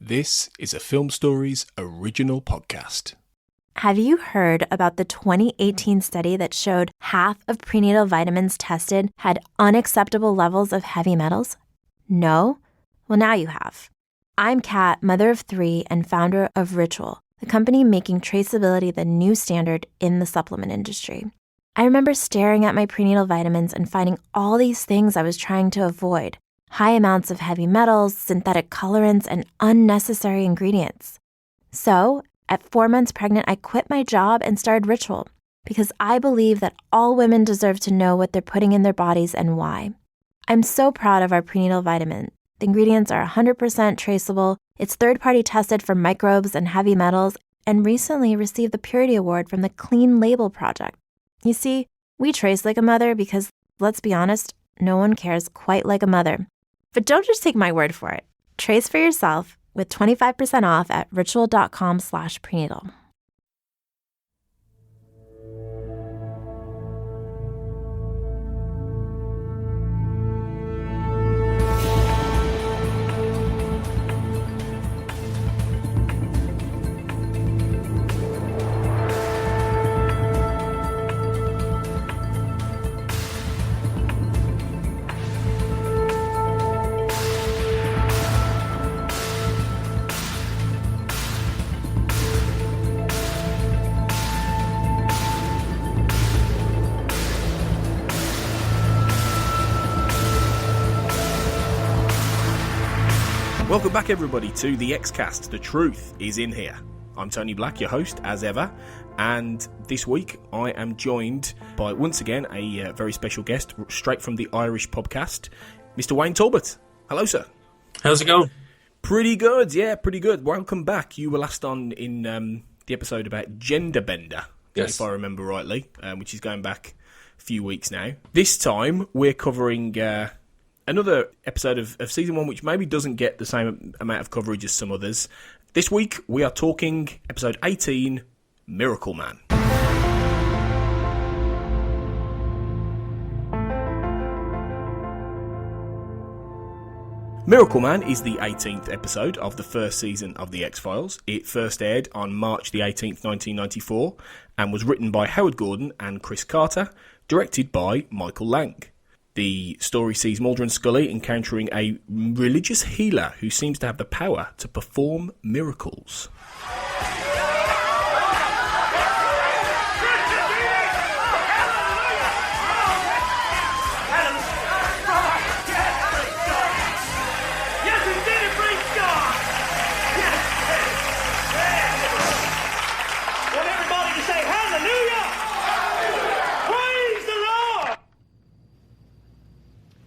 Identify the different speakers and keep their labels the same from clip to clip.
Speaker 1: This is a Film Stories original podcast.
Speaker 2: Have you heard about the 2018 study that showed half of prenatal vitamins tested had unacceptable levels of heavy metals? No? Well, now you have. I'm Kat, mother of three and founder of Ritual, the company making traceability the new standard in the supplement industry. I remember staring at my prenatal vitamins and finding all these things I was trying to avoid. High amounts of heavy metals, synthetic colorants, and unnecessary ingredients. So, at 4 months pregnant, I quit my job and started Ritual because I believe that all women deserve to know what they're putting in their bodies and why. I'm so proud of our prenatal vitamin. The ingredients are 100% traceable, it's third-party tested for microbes and heavy metals, and recently received the Purity Award from the Clean Label Project. You see, we trace like a mother because, let's be honest, no one cares quite like a mother. But don't just take my word for it. Trace for yourself with 25% off at ritual.com/prenatal.
Speaker 1: Welcome back, everybody, to the X-Cast. The truth is in here. I'm Tony Black, your host, as ever, and this week I am joined by, once again, a very special guest, straight from the Irish podcast, Mr. Wayne Talbot. Hello, sir.
Speaker 3: How's it going?
Speaker 1: Pretty good, yeah, pretty good. Welcome back. You were last on in the episode about Gender Bender,
Speaker 3: yes,
Speaker 1: if I remember rightly, which is going back a few weeks now. This time, we're covering another episode of Season 1, which maybe doesn't get the same amount of coverage as some others. This week, we are talking Episode 18, Miracle Man. Miracle Man is the 18th episode of the first season of The X-Files. It first aired on March the 18th, 1994, and was written by Howard Gordon and Chris Carter, directed by Michael Lang. The story sees Mulder and Scully encountering a religious healer who seems to have the power to perform miracles.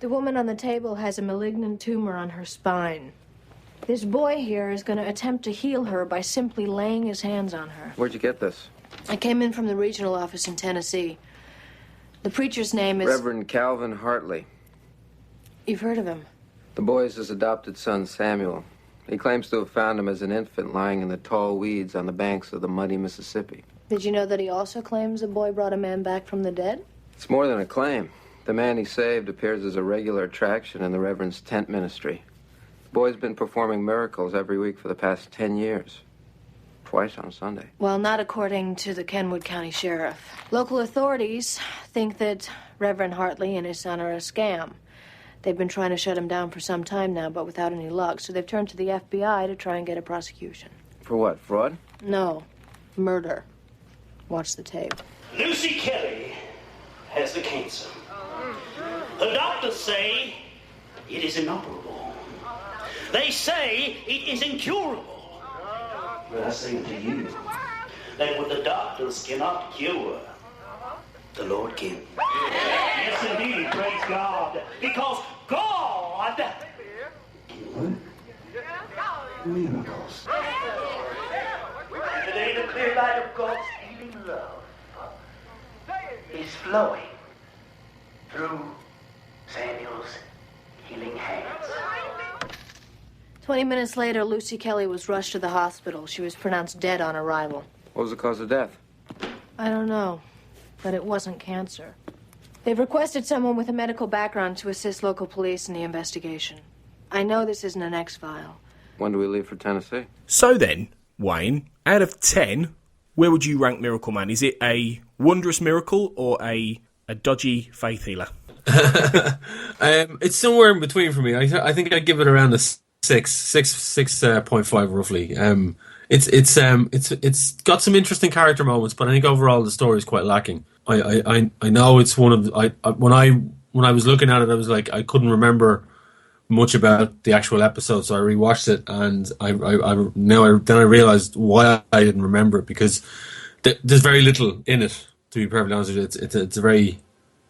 Speaker 4: The woman on the table has a malignant tumor on her spine. This boy here is going to attempt to heal her by simply laying his hands on her.
Speaker 5: Where'd you get this?
Speaker 4: I came in from the regional office in Tennessee. The preacher's name is...
Speaker 5: Reverend Calvin Hartley.
Speaker 4: You've heard of him?
Speaker 5: The boy is his adopted son, Samuel. He claims to have found him as an infant lying in the tall weeds on the banks of the muddy Mississippi.
Speaker 4: Did you know that he also claims the boy brought a man back from the dead?
Speaker 5: It's more than a claim. The man he saved appears as a regular attraction in the Reverend's tent ministry. The boy's been performing miracles every week for the past 10 years. Twice on Sunday.
Speaker 4: Well, not according to the Kenwood County Sheriff. Local authorities think that Reverend Hartley and his son are a scam. They've been trying to shut him down for some time now, but without any luck, so they've turned to the FBI to try and get a prosecution.
Speaker 5: For what, fraud?
Speaker 4: No, murder. Watch the tape.
Speaker 6: Lucy Kelly has the cancer. The doctors say it is inoperable. They say it is incurable. But I say to you that what the doctors cannot cure, the Lord can. Yes, indeed, praise God. Because God can work miracles. And today the clear light of God's healing love is flowing through Samuel's healing hands.
Speaker 4: 20 minutes later, Lucy Kelly was rushed to the hospital. She was pronounced dead on arrival.
Speaker 5: What was the cause of death?
Speaker 4: I don't know, but it wasn't cancer. They've requested someone with a medical background to assist local police in the investigation. I know this isn't an X-file,
Speaker 5: When do we leave for Tennessee?
Speaker 1: So then, Wayne, out of 10, where would you rank Miracle Man? Is it a wondrous miracle or a dodgy faith healer?
Speaker 3: It's somewhere in between for me. I think I'd give it around a 6.5 roughly. It's got some interesting character moments, but I think overall the story is quite lacking. I know it's one of when I was looking at it, I was like, I couldn't remember much about the actual episode, so I rewatched it, and I realized why I didn't remember it, because there's very little in it, to be perfectly honest with you. It's a very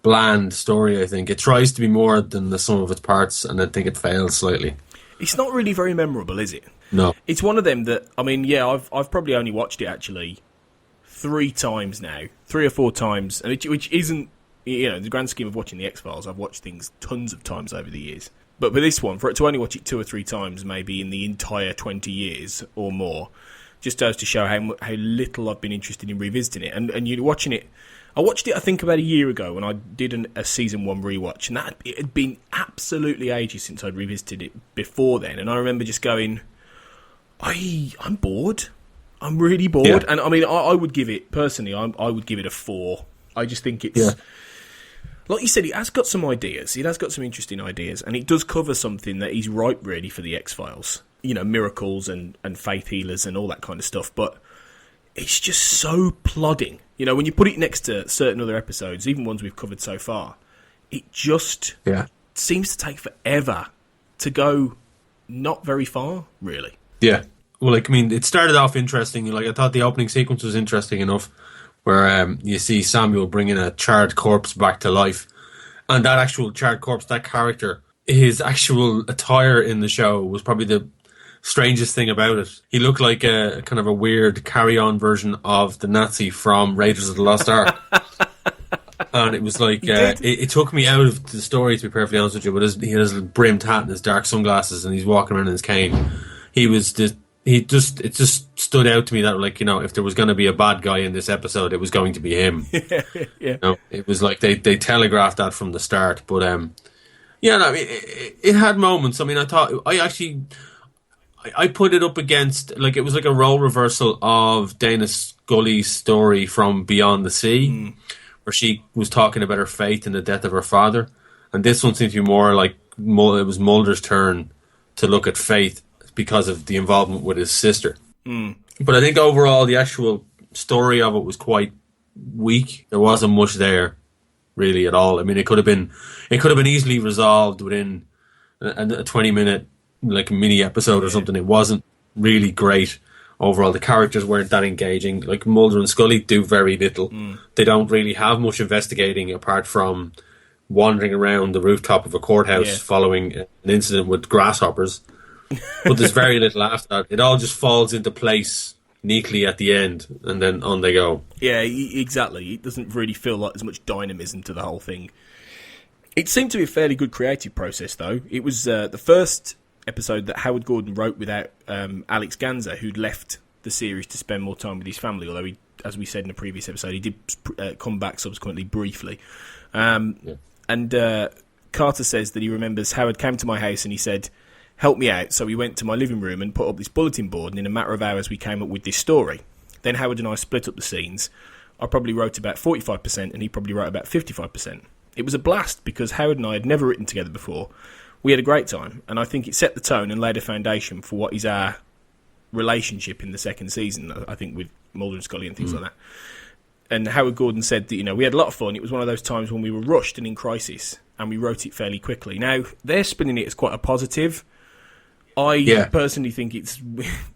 Speaker 3: bland story. I think it tries to be more than the sum of its parts, and I think it fails slightly.
Speaker 1: It's not really very memorable, is it?
Speaker 3: No.
Speaker 1: It's one of them that, I mean, yeah, I've probably only watched it actually 3 times now, 3 or 4 times, and which isn't, you know, in the grand scheme of watching the X-Files, I've watched things tons of times over the years. But for this one, for it to only watch it 2 or 3 times, maybe in the entire 20 years or more, just goes to show how little I've been interested in revisiting it. And you're watching it. I watched it, I think, about a year ago when I did a season 1 rewatch, and it had been absolutely ages since I'd revisited it before then. And I remember just going, I'm bored. I'm really bored. Yeah. And I mean, I would give it, personally, I would give it a 4. I just think it's... Yeah. Like you said, it has got some ideas. It has got some interesting ideas, and it does cover something that is ripe, really, for the X-Files. You know, miracles and faith healers and all that kind of stuff. But it's just so plodding. You know, when you put it next to certain other episodes, even ones we've covered so far, it just seems to take forever to go not very far, really.
Speaker 3: Yeah. Well, like, I mean, it started off interesting. Like, I thought the opening sequence was interesting enough, where you see Samuel bringing a charred corpse back to life. And that actual charred corpse, that character, his actual attire in the show was probably the strangest thing about it. He looked like a kind of a weird carry-on version of the Nazi from Raiders of the Lost Ark. And it was like, it took me out of the story, to be perfectly honest with you, but he has a brimmed hat and his dark sunglasses, and he's walking around in his cane. It just stood out to me that, like, you know, if there was going to be a bad guy in this episode, it was going to be him.
Speaker 1: Yeah.
Speaker 3: You know, it was like they telegraphed that from the start. But yeah, no, I mean, it had moments. I mean, I thought I put it up against, like, it was like a role reversal of Dana Scully's story from Beyond the Sea, where she was talking about her faith in the death of her father, and this one seemed to be more like it was Mulder's turn to look at faith because of the involvement with his sister. But I think overall the actual story of it was quite weak. There wasn't much there really at all. I mean, it could have been easily resolved within a 20-minute like mini episode or something. It wasn't really great overall. The characters weren't that engaging. Like, Mulder and Scully do very little. They don't really have much investigating apart from wandering around the rooftop of a courthouse following an incident with grasshoppers. But there's very little after that. It all just falls into place neatly at the end, and then on they go. Yeah,
Speaker 1: exactly. It doesn't really feel like there's much dynamism to the whole thing. It seemed to be a fairly good creative process, though. It was the first episode that Howard Gordon wrote without Alex Ganzer, who'd left the series to spend more time with his family, although he, as we said in a previous episode, he did come back subsequently briefly. And Carter says that he remembers Howard came to my house and he said, "Help me out." So we went to my living room and put up this bulletin board, and in a matter of hours we came up with this story. Then Howard and I split up the scenes. I probably wrote about 45% and he probably wrote about 55%. It was a blast because Howard and I had never written together before. We had a great time, and I think it set the tone and laid a foundation for what is our relationship in the second season, I think, with Mulder and Scully and things like that. And Howard Gordon said that, you know, we had a lot of fun. It was one of those times when we were rushed and in crisis, and we wrote it fairly quickly. Now, they're spinning it as quite a positive. I personally think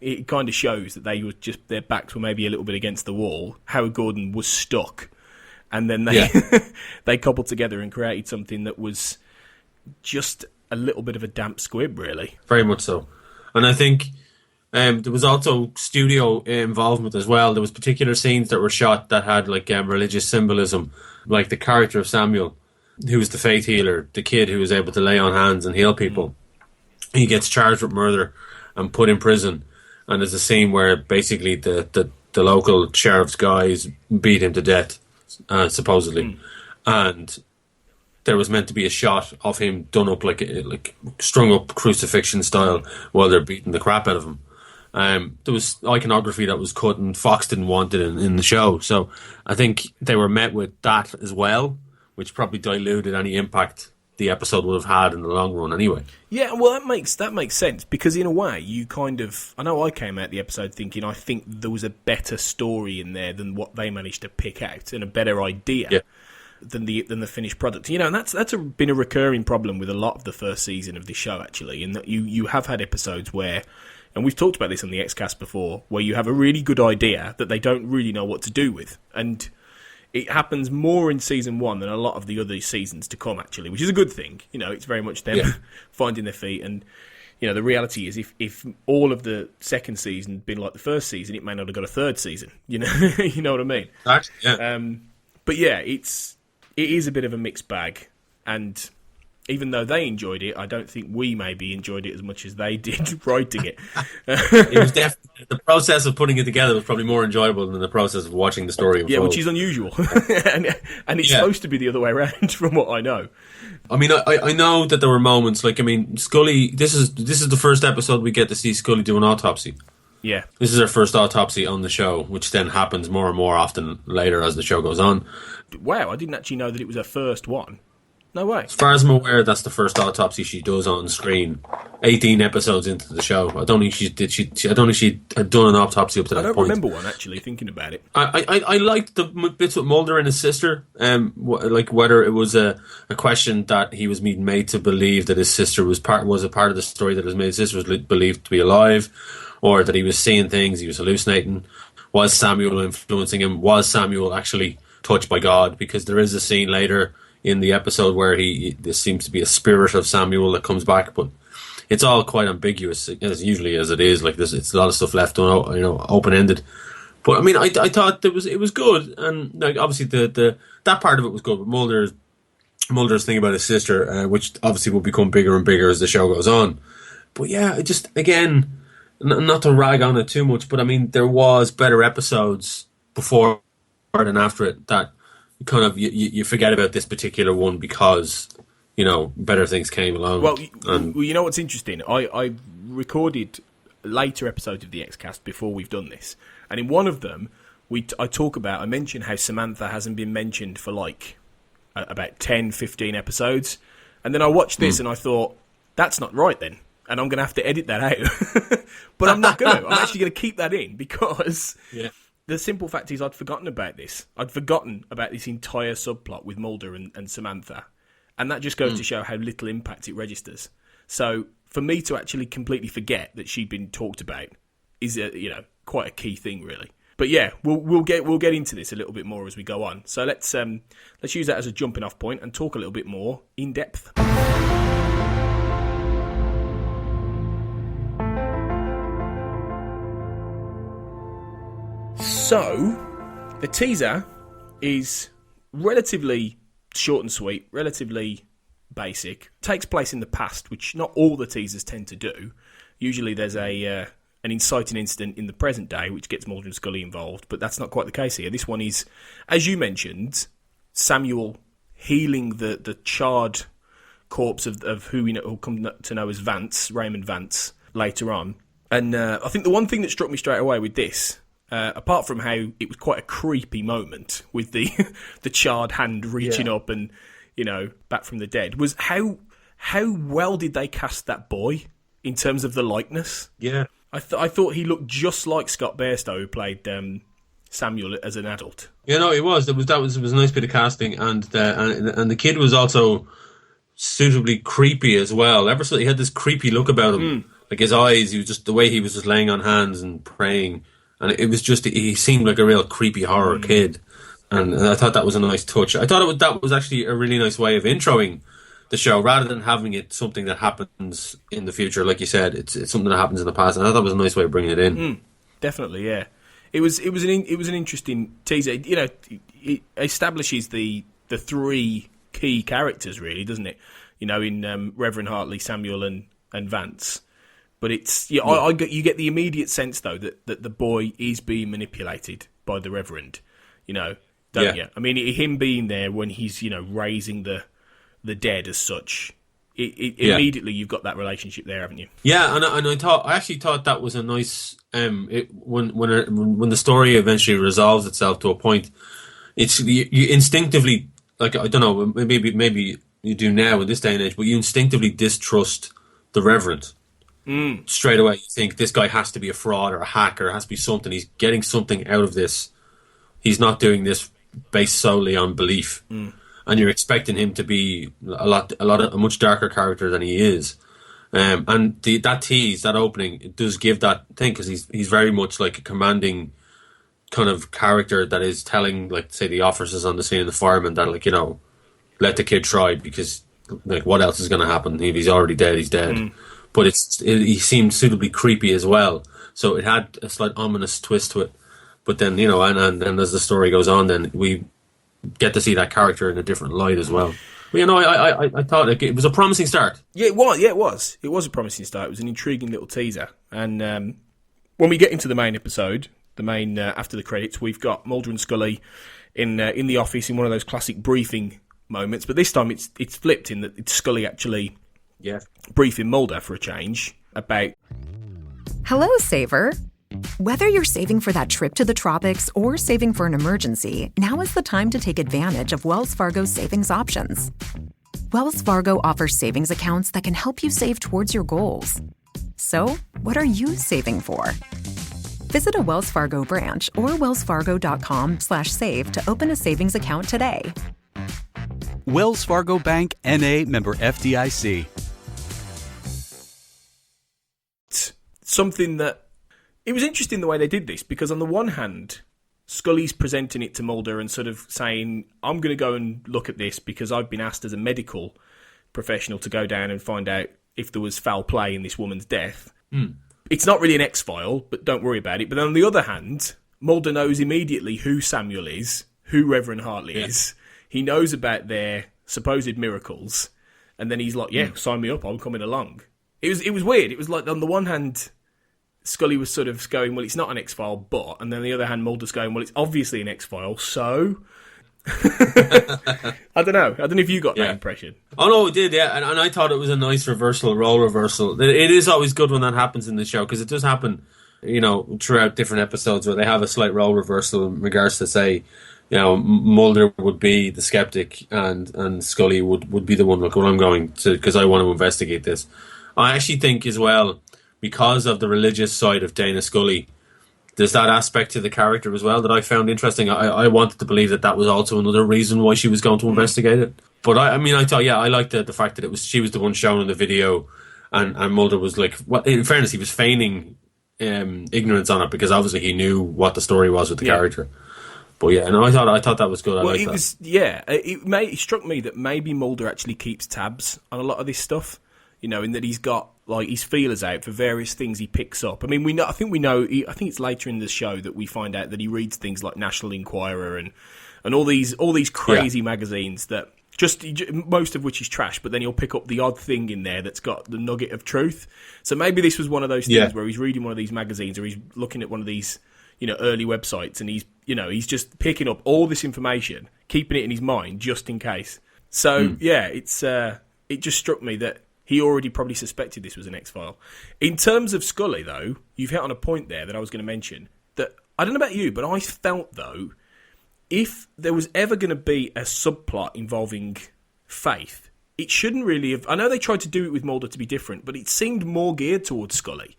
Speaker 1: it kind of shows that they were just, their backs were maybe a little bit against the wall. Howard Gordon was stuck, and then they they cobbled together and created something that was just a little bit of a damp squib, really.
Speaker 3: Very much so. And I think there was also studio involvement as well. There was particular scenes that were shot that had like religious symbolism, like the character of Samuel, who was the faith healer, the kid who was able to lay on hands and heal people. He gets charged with murder and put in prison, and there's a scene where basically the local sheriff's guys beat him to death, supposedly. And there was meant to be a shot of him done up like strung up crucifixion style while they're beating the crap out of him. There was iconography that was cut, and Fox didn't want it in the show. So I think they were met with that as well, which probably diluted any impact the episode would have had in the long run anyway.
Speaker 1: Yeah, well, that makes sense, because in a way, you kind of... I know I came out the episode thinking I think there was a better story in there than what they managed to pick out, and a better idea than the finished product. You know, and that's been a recurring problem with a lot of the first season of this show, actually, in that you have had episodes where... And we've talked about this on the X-Cast before, where you have a really good idea that they don't really know what to do with. And it happens more in season 1 than a lot of the other seasons to come, actually, which is a good thing. You know, it's very much them finding their feet. And, you know, the reality is if all of the second season had been like the first season, it may not have got a third season. You know, you know what I mean?
Speaker 3: Actually, yeah.
Speaker 1: But yeah, it is a bit of a mixed bag. And... even though they enjoyed it, I don't think we maybe enjoyed it as much as they did writing it.
Speaker 3: It was definitely, the process of putting it together was probably more enjoyable than the process of watching the story unfold.
Speaker 1: Yeah, which is unusual. and it's supposed to be the other way around, from what I know.
Speaker 3: I mean, I know that there were moments, like, I mean, Scully, this is the first episode we get to see Scully do an autopsy.
Speaker 1: Yeah.
Speaker 3: This is her first autopsy on the show, which then happens more and more often later as the show goes on.
Speaker 1: Wow, I didn't actually know that it was her first one. No way.
Speaker 3: As far as I'm aware, that's the first autopsy she does on screen. 18 episodes into the show. I don't think she had done an autopsy up to that point.
Speaker 1: I don't remember one, actually, thinking about it.
Speaker 3: I liked the bits with Mulder and his sister. Like whether it was a question that he was being made to believe that his sister was a part of the story, that his sister was believed to be alive, or that he was seeing things, he was hallucinating. Was Samuel influencing him? Was Samuel actually touched by God? Because there is a scene later in the episode where there seems to be a spirit of Samuel that comes back, but it's all quite ambiguous, as usually as it is. Like it's a lot of stuff left open ended. But I mean, I thought it was good, and like obviously that part of it was good. But Mulder's thing about his sister, which obviously will become bigger and bigger as the show goes on. But yeah, just again, not to rag on it too much, but I mean, there was better episodes before and after it that kind of you forget about this particular one because, you know, better things came along.
Speaker 1: Well, you know what's interesting? I recorded later episodes of the X-Cast before we've done this, and in one of them I mentioned how Samantha hasn't been mentioned for like about 10-15 episodes, and then I watched this and I thought, that's not right then, and I'm going to have to edit that out. But I'm not going to. I'm actually going to keep that in because...
Speaker 3: Yeah.
Speaker 1: The simple fact is I'd forgotten about this. I'd forgotten about this entire subplot with Mulder and Samantha. And that just goes to show how little impact it registers. So for me to actually completely forget that she'd been talked about is quite a key thing, really. But yeah, we'll get into this a little bit more as we go on. So let's use that as a jumping off point and talk a little bit more in depth. So, the teaser is relatively short and sweet, relatively basic. Takes place in the past, which not all the teasers tend to do. Usually there's an inciting incident in the present day, which gets Mulder and Scully involved, but that's not quite the case here. This one is, as you mentioned, Samuel healing the charred corpse of who we'll come to know as Vance, Raymond Vance, later on. And I think the one thing that struck me straight away with this... apart from how it was quite a creepy moment with the charred hand reaching up and, you know, back from the dead, was how well did they cast that boy in terms of the likeness?
Speaker 3: Yeah.
Speaker 1: I thought he looked just like Scott Bairstow, who played Samuel as an adult.
Speaker 3: Yeah, no, it was. It was a nice bit of casting, and the kid was also suitably creepy as well. Ever so he had this creepy look about him, like his eyes. He was just the way he was just laying on hands and praying. And it was just, he seemed like a real creepy horror kid. And I thought that was a nice touch. I thought that was actually a really nice way of introing the show, rather than having it something that happens in the future. Like you said, it's something that happens in the past. And I thought that was a nice way of bringing it in.
Speaker 1: Definitely, yeah. It was an interesting teaser. You know, it establishes the three key characters, really, doesn't it? You know, in Reverend Hartley, Samuel, and Vance. But it's you get the immediate sense though that the boy is being manipulated by the Reverend, you know, don't you? I mean, him being there when he's raising the the dead as such.
Speaker 3: Yeah.
Speaker 1: Immediately you've got that relationship there, haven't you?
Speaker 3: Yeah, and I actually thought that was a nice when the story eventually resolves itself to a point. It's you instinctively, like, I don't know, maybe you do now in this day and age, but you instinctively distrust the Reverend. Straight away. You think this guy has to be a fraud or a hacker, has to be something. He's getting something out of this. He's not doing this based solely on belief. And you're expecting him to be a much darker character than he is. And that tease, that opening, it does give that thing, because he's very much like a commanding kind of character that is telling, like, say, the officers on the scene, the firemen, that, like, you know, let the kid try, because, like, what else is going to happen? If he's already dead, he's dead. But he seemed suitably creepy as well, so it had a slight ominous twist to it. But then, you know, and as the story goes on, then we get to see that character in a different light as well. But, you know, I thought it was a promising start.
Speaker 1: Yeah, it was. Yeah, it was. It was a promising start. It was an intriguing little teaser. And when we get into the main episode, after the credits, we've got Mulder and Scully in the office in one of those classic briefing moments. But this time it's flipped in that it's Scully actually briefing Mulder for a change about...
Speaker 7: Hello, Saver. Whether you're saving for that trip to the tropics or saving for an emergency, now is the time to take advantage of Wells Fargo's savings options. Wells Fargo offers savings accounts that can help you save towards your goals. So, what are you saving for? Visit a Wells Fargo branch or wellsfargo.com/save to open a savings account today.
Speaker 8: Wells Fargo Bank, N.A., member FDIC.
Speaker 1: Something that... It was interesting the way they did this, because on the one hand, Scully's presenting it to Mulder and sort of saying, I'm going to go and look at this because I've been asked as a medical professional to go down and find out if there was foul play in this woman's death. It's not really an X-file, but don't worry about it. But on the other hand, Mulder knows immediately who Samuel is, who Reverend Hartley is. He knows about their supposed miracles, and then he's like, sign me up, I'm coming along. It was weird. It was like, on the one hand, Scully was sort of going, well, it's not an X-File, but... And then on the other hand, Mulder's going, well, it's obviously an X-File, so... I don't know if you got that impression.
Speaker 3: Oh, no, it did, yeah. And I thought it was a nice role reversal. It is always good when that happens in the show, because it does happen, you know, throughout different episodes where they have a slight role reversal in regards to, say, you know, Mulder would be the skeptic and Scully would be the one, look, well, I'm going to... Because I want to investigate this. I actually think, as well... because of the religious side of Dana Scully, there's that aspect to the character as well that I found interesting. I wanted to believe that was also another reason why she was going to investigate it. But I thought, I liked the fact that she was the one shown in the video, and Mulder was like, well, in fairness, he was feigning ignorance on it, because obviously he knew what the story was with the character. But yeah, no, I thought that was good.
Speaker 1: It struck me that maybe Mulder actually keeps tabs on a lot of this stuff. You know, in that he's got like his feelers out for various things he picks up. I mean, I think it's later in the show that we find out that he reads things like National Enquirer and all these crazy magazines that just most of which is trash. But then he'll pick up the odd thing in there that's got the nugget of truth. So maybe this was one of those things where he's reading one of these magazines or he's looking at one of these, you know, early websites, and he's just picking up all this information, keeping it in his mind just in case. So it just struck me that he already probably suspected this was an X-File. In terms of Scully, though, you've hit on a point there that I was going to mention. That I don't know about you, but I felt, though, if there was ever going to be a subplot involving faith, it shouldn't really have... I know they tried to do it with Mulder to be different, but it seemed more geared towards Scully.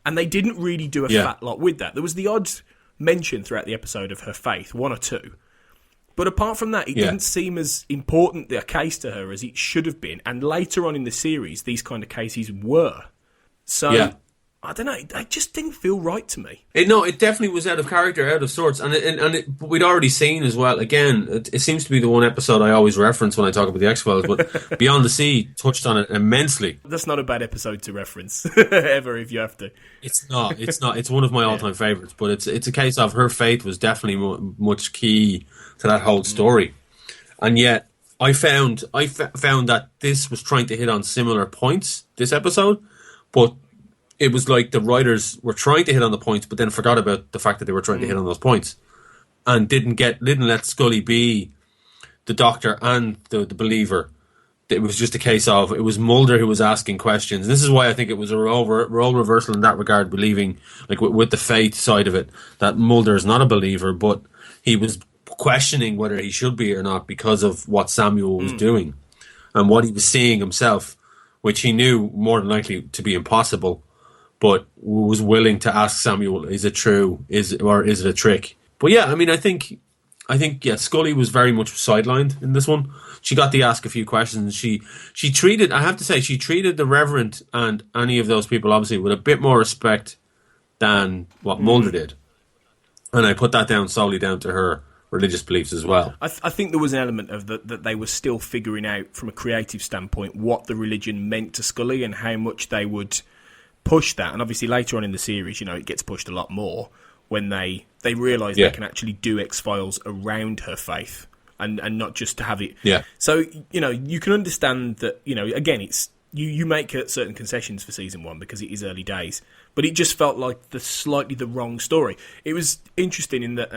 Speaker 1: And they didn't really do a fat lot with that. There was the odd mention throughout the episode of her faith, one or two. But apart from that, it didn't seem as important a case to her as it should have been. And later on in the series, these kind of cases were. So, I don't know, it just didn't feel right to me.
Speaker 3: It definitely was out of character, out of sorts. And we'd already seen as well, again, it seems to be the one episode I always reference when I talk about the X-Files, but Beyond the Sea touched on it immensely.
Speaker 1: That's not a bad episode to reference, ever, if you have to.
Speaker 3: It's not. It's one of my all-time favourites, but it's a case of her faith was definitely much key to that whole story. And yet, I found that this was trying to hit on similar points, this episode, but it was like the writers were trying to hit on the points, but then forgot about the fact that they were trying to hit on those points, and didn't let Scully be the doctor and the believer it was just a case of it was Mulder who was asking questions. This is why I think it was a role reversal in that regard, believing, like with the faith side of it, that Mulder is not a believer, but he was questioning whether he should be or not because of what Samuel was doing and what he was seeing himself, which he knew more than likely to be impossible, but was willing to ask Samuel, is it true? Or is it a trick? But yeah, I mean, I think Scully was very much sidelined in this one. She got to ask a few questions. She treated, I have to say, she treated the Reverend and any of those people, obviously, with a bit more respect than what Mulder did. And I put that down solely down to her religious beliefs as well.
Speaker 1: I think there was an element of that they were still figuring out, from a creative standpoint, what the religion meant to Scully and how much they would push that. And obviously later on in the series, it gets pushed a lot more when they realise they can actually do X-Files around her faith. And not just to have it. Yeah. So, you can understand that, again, it's you make certain concessions for season 1 because it is early days. But it just felt like slightly the wrong story. It was interesting in that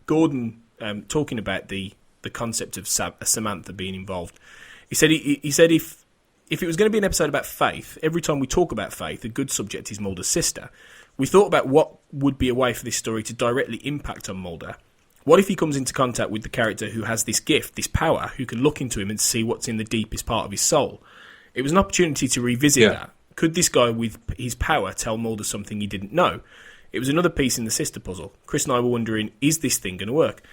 Speaker 1: Gordon, talking about the concept of Samantha being involved, he said if it was going to be an episode about faith, every time we talk about faith, a good subject is Mulder's sister. We thought about what would be a way for this story to directly impact on Mulder. What if he comes into contact with the character who has this gift, this power, who can look into him and see what's in the deepest part of his soul? It was an opportunity to revisit that. Could this guy with his power tell Mulder something he didn't know? It was another piece in the sister puzzle. Chris and I were wondering, is this thing going to work?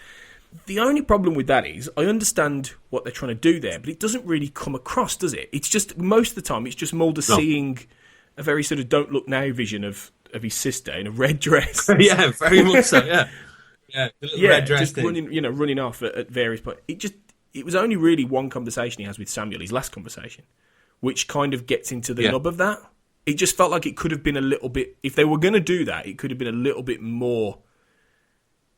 Speaker 1: The only problem with that is, I understand what they're trying to do there, but it doesn't really come across, does it? It's just, most of the time, it's just Mulder seeing a very sort of don't look now vision of his sister in a red dress.
Speaker 3: Yeah, very much so, yeah. Yeah, red dress
Speaker 1: just
Speaker 3: thing.
Speaker 1: running off at various points. It was only really one conversation he has with Samuel, his last conversation, which kind of gets into the nub of that. It just felt like it could have been a little bit, if they were going to do that, it could have been a little bit more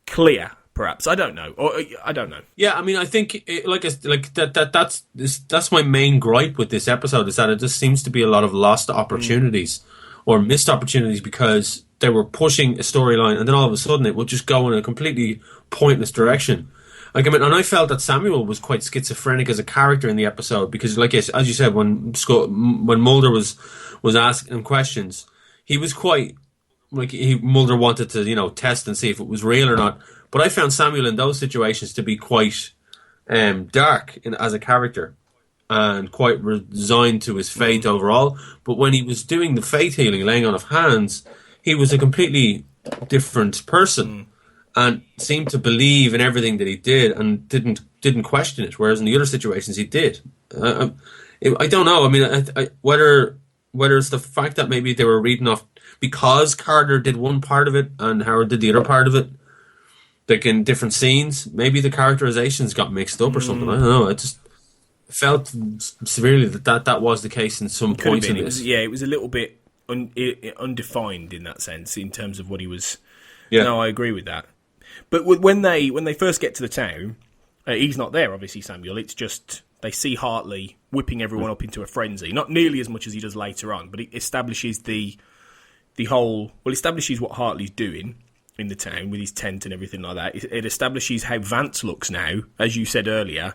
Speaker 1: clear, perhaps. I don't know. Or I don't know.
Speaker 3: Yeah, I mean, I think that's my main gripe with this episode, is that it just seems to be a lot of lost opportunities or missed opportunities because they were pushing a storyline and then all of a sudden it would just go in a completely pointless direction. Like, I mean, and I felt that Samuel was quite schizophrenic as a character in the episode because, like, as you said, when Mulder was asking him questions, he was quite, like, Mulder wanted to, test and see if it was real or not. But I found Samuel in those situations to be quite dark as a character and quite resigned to his fate overall. But when he was doing the faith healing, laying on of hands, he was a completely different person and seemed to believe in everything that he did and didn't question it. Whereas in the other situations, he did. I don't know. I mean, whether it's the fact that maybe they were reading off because Carter did one part of it and Howard did the other part of it, like in different scenes. Maybe the characterizations got mixed up or something. I don't know. I just felt severely that was the case in some points in this.
Speaker 1: It was a little bit undefined in that sense in terms of what he was.
Speaker 3: Yeah.
Speaker 1: No, I agree with that. But when they first get to the town, he's not there, obviously, Samuel. It's just they see Hartley whipping everyone up into a frenzy. Not nearly as much as he does later on, but it establishes establishes what Hartley's doing in the town with his tent and everything like that. It establishes how Vance looks now, as you said earlier.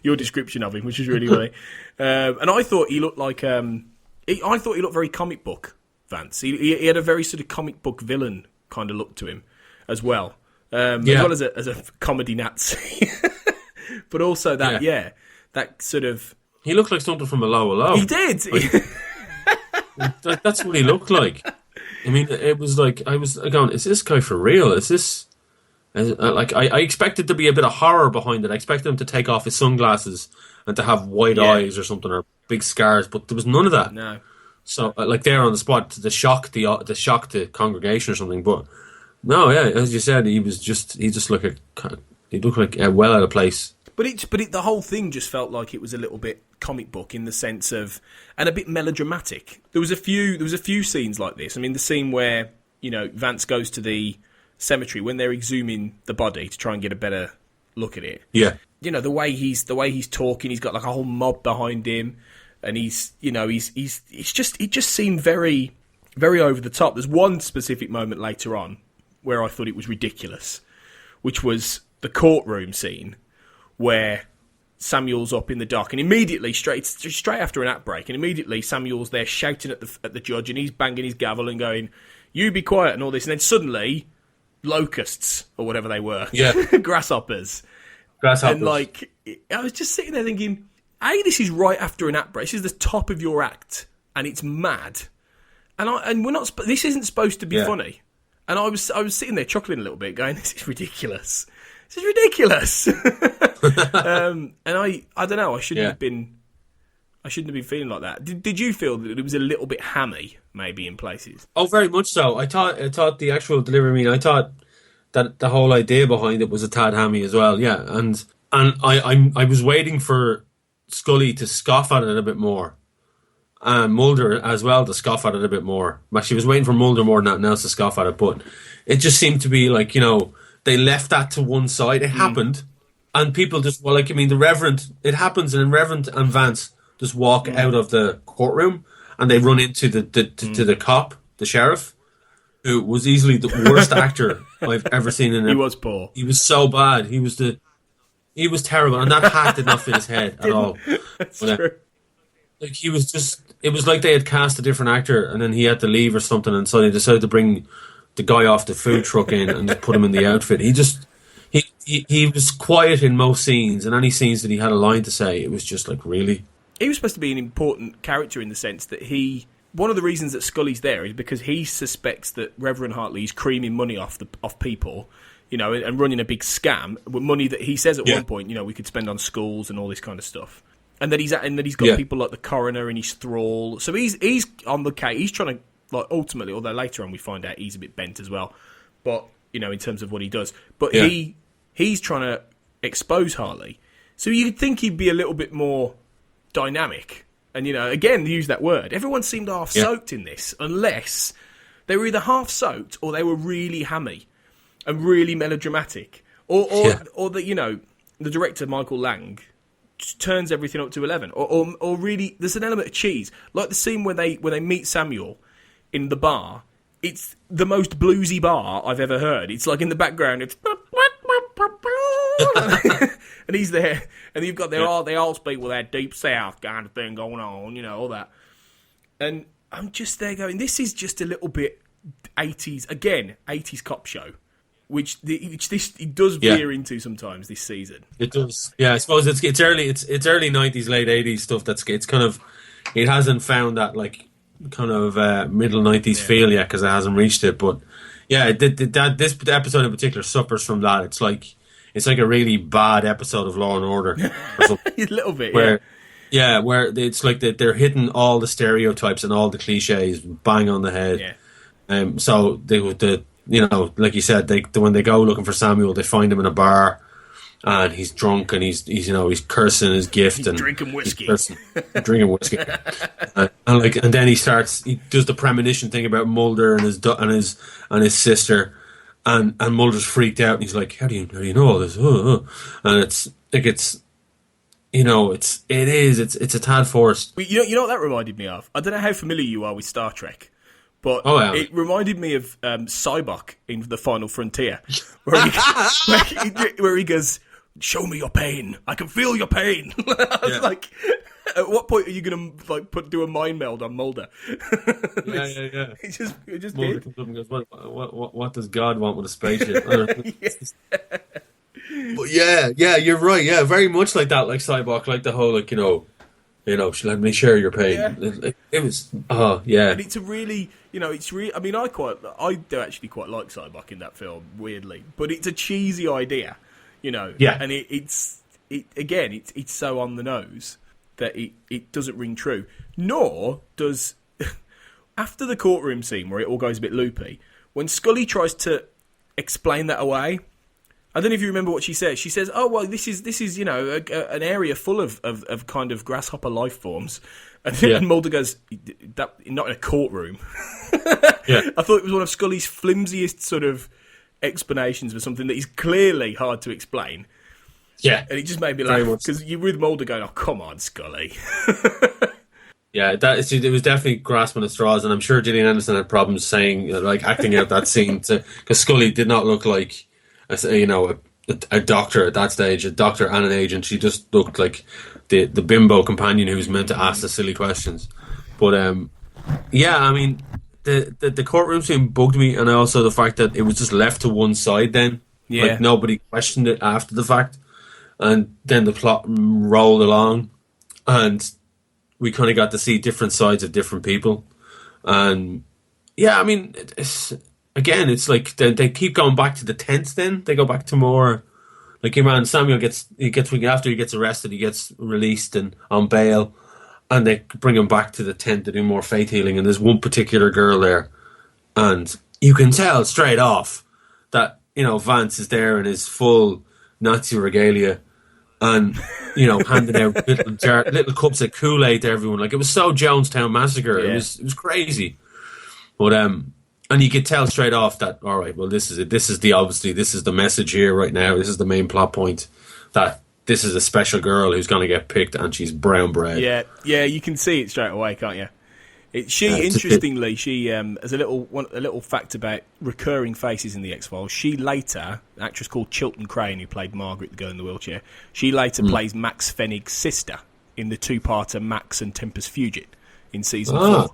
Speaker 1: Your description of him, which is really funny. And I thought he looked like I thought he looked very comic book, Vance. He had a very sort of comic book villain kind of look to him as well. As well as a comedy Nazi. But also that sort of...
Speaker 3: He looked like something from Hello.
Speaker 1: He did!
Speaker 3: That's what he looked like. I mean, it was like, I was going, is this guy for real? Is this... I expected to be a bit of horror behind it. I expected him to take off his sunglasses and to have white eyes or something, or big scars, but there was none of that.
Speaker 1: No.
Speaker 3: So, like, there on the spot, to shock the congregation or something. But no, as you said, he looked like well out of place.
Speaker 1: But the whole thing just felt like it was a little bit comic book in the sense of, and a bit melodramatic. There was a few scenes like this. I mean, the scene where Vance goes to the cemetery when they're exhuming the body to try and get a better look at it.
Speaker 3: Yeah.
Speaker 1: The way he's talking, he's got like a whole mob behind him, and it just seemed very, very over the top. There's one specific moment later on where I thought it was ridiculous, which was the courtroom scene where Samuel's up in the dock, and immediately straight after an act break, and immediately Samuel's there shouting at the judge, and he's banging his gavel and going, "You be quiet," and all this, and then suddenly locusts or whatever they were, grasshoppers, and like I was just sitting there thinking, this is right after an act break. This is the top of your act, and it's mad, and we're not. This isn't supposed to be funny, and I was sitting there chuckling a little bit, going, "This is ridiculous. This is ridiculous." And I don't know. I shouldn't have been feeling like that. Did you feel that it was a little bit hammy, maybe in places?
Speaker 3: Oh, very much so. I thought the actual delivery. I thought that the whole idea behind it was a tad hammy as well. Yeah, and I was waiting for Scully to scoff at it a bit more, and Mulder as well to scoff at it a bit more. She was waiting for Mulder more than anything else to scoff at it, but it just seemed to be like, they left that to one side. It happened, and people just the Reverend. It happens, and Reverend and Vance just walk out of the courtroom, and they run into to the cop, the sheriff, who was easily the worst actor I've ever seen in.
Speaker 1: He was poor.
Speaker 3: He was so bad. He was terrible, and that hat did not fit his head at all.
Speaker 1: That's true.
Speaker 3: Like he was just. It was like they had cast a different actor, and then he had to leave or something, and so they decided to bring the guy off the food truck in and just put him in the outfit. He was quiet in most scenes, and any scenes that he had a line to say, it was just like, really?
Speaker 1: He was supposed to be an important character in the sense that one of the reasons that Scully's there is because he suspects that Reverend Hartley is creaming money off people, and running a big scam with money that he says at one point, we could spend on schools and all this kind of stuff. And that he's got people like the coroner in his thrall. So he's on the case. He's trying to, like, ultimately, although later on we find out he's a bit bent as well, but in terms of what he does, but he's trying to expose Hartley. So you'd think he'd be a little bit more dynamic, and again, use that word. Everyone seemed half soaked in this, unless they were either half soaked or they were really hammy and really melodramatic, or that the director Michael Lang just turns everything up to 11, or really there's an element of cheese, like the scene where they meet Samuel in the bar. It's the most bluesy bar I've ever heard. It's like in the background, it's and he's there, and you've got they all speak with that deep south kind of thing going on, all that. And I'm just there going, this is just a little bit 80s cop show, which it does veer into sometimes this season.
Speaker 3: It does, yeah. I suppose it's early 90s, late 80s stuff. It's kind of, it hasn't found that like kind of middle 90s feel yet because it hasn't reached it. But yeah, this episode in particular suffers from that. It's like a really bad episode of Law and Order, or
Speaker 1: a little bit,
Speaker 3: where it's like they're hitting all the stereotypes and all the cliches bang on the head. Yeah. So like you said, when they go looking for Samuel, they find him in a bar, and he's drunk, and he's cursing his gift, and
Speaker 1: drinking whiskey,
Speaker 3: drinking whiskey, and then he does the premonition thing about Mulder and his sister. And Mulder's freaked out, and he's like, "How do you know all this?" And it's like it's a tad forced.
Speaker 1: You know what that reminded me of? I don't know how familiar you are with Star Trek, but it reminded me of Cybok in The Final Frontier, where he goes, "Show me your pain. I can feel your pain." I was like, at what point are you going to do a mind meld on Mulder?
Speaker 3: Yeah.
Speaker 1: It just
Speaker 3: Mulder
Speaker 1: did.
Speaker 3: comes up and goes, "What does God want with a spaceship?" But yeah, you're right. Yeah, very much like that, like Cybok, like the whole let me share your pain. Yeah. It was,
Speaker 1: and it's a really, I mean, I do actually quite like Cybok in that film, weirdly, but it's a cheesy idea,
Speaker 3: Yeah.
Speaker 1: And it's so on the nose that it doesn't ring true. Nor does after the courtroom scene where it all goes a bit loopy, when Scully tries to explain that away. I don't know if you remember what she says. She says, "Oh well, this is an area full of kind of grasshopper life forms," and Mulder goes, "That not in a courtroom." I thought it was one of Scully's flimsiest sort of explanations for something that is clearly hard to explain.
Speaker 3: Yeah,
Speaker 1: and it just made me laugh because you're with Mulder going, "Oh come on, Scully."
Speaker 3: Yeah, it was definitely grasping at straws, and I'm sure Gillian Anderson had problems acting out that scene because Scully did not look like a a doctor at that stage, a doctor and an agent. She just looked like the bimbo companion who was meant to ask the silly questions. But yeah, I mean, the courtroom scene bugged me, and also the fact that it was just left to one side. Then, like nobody questioned it after the fact, and then the plot rolled along, and we kind of got to see different sides of different people, and yeah, I mean, it's like they keep going back to the tent. Then they go back to more like your man Samuel after he gets arrested, he gets released and on bail, and they bring him back to the tent to do more faith healing. And there's one particular girl there, and you can tell straight off that Vance is there in his full Nazi regalia, and handing out little cups of Kool-Aid to everyone. Like, it was so Jonestown Massacre. Yeah. It was crazy. But and you could tell straight off that, all right, well, this is it. This is the message here right now. This is the main plot point, that this is a special girl who's going to get picked, and she's brown bread.
Speaker 1: Yeah, you can see it straight away, can't you? Interestingly, she as a little fact about recurring faces in the X-Files. She later, an actress called Chilton Crane, who played Margaret, the girl in the wheelchair, she later plays Max Fenig's sister in the two-parter Max and Tempest Fugit in season 4.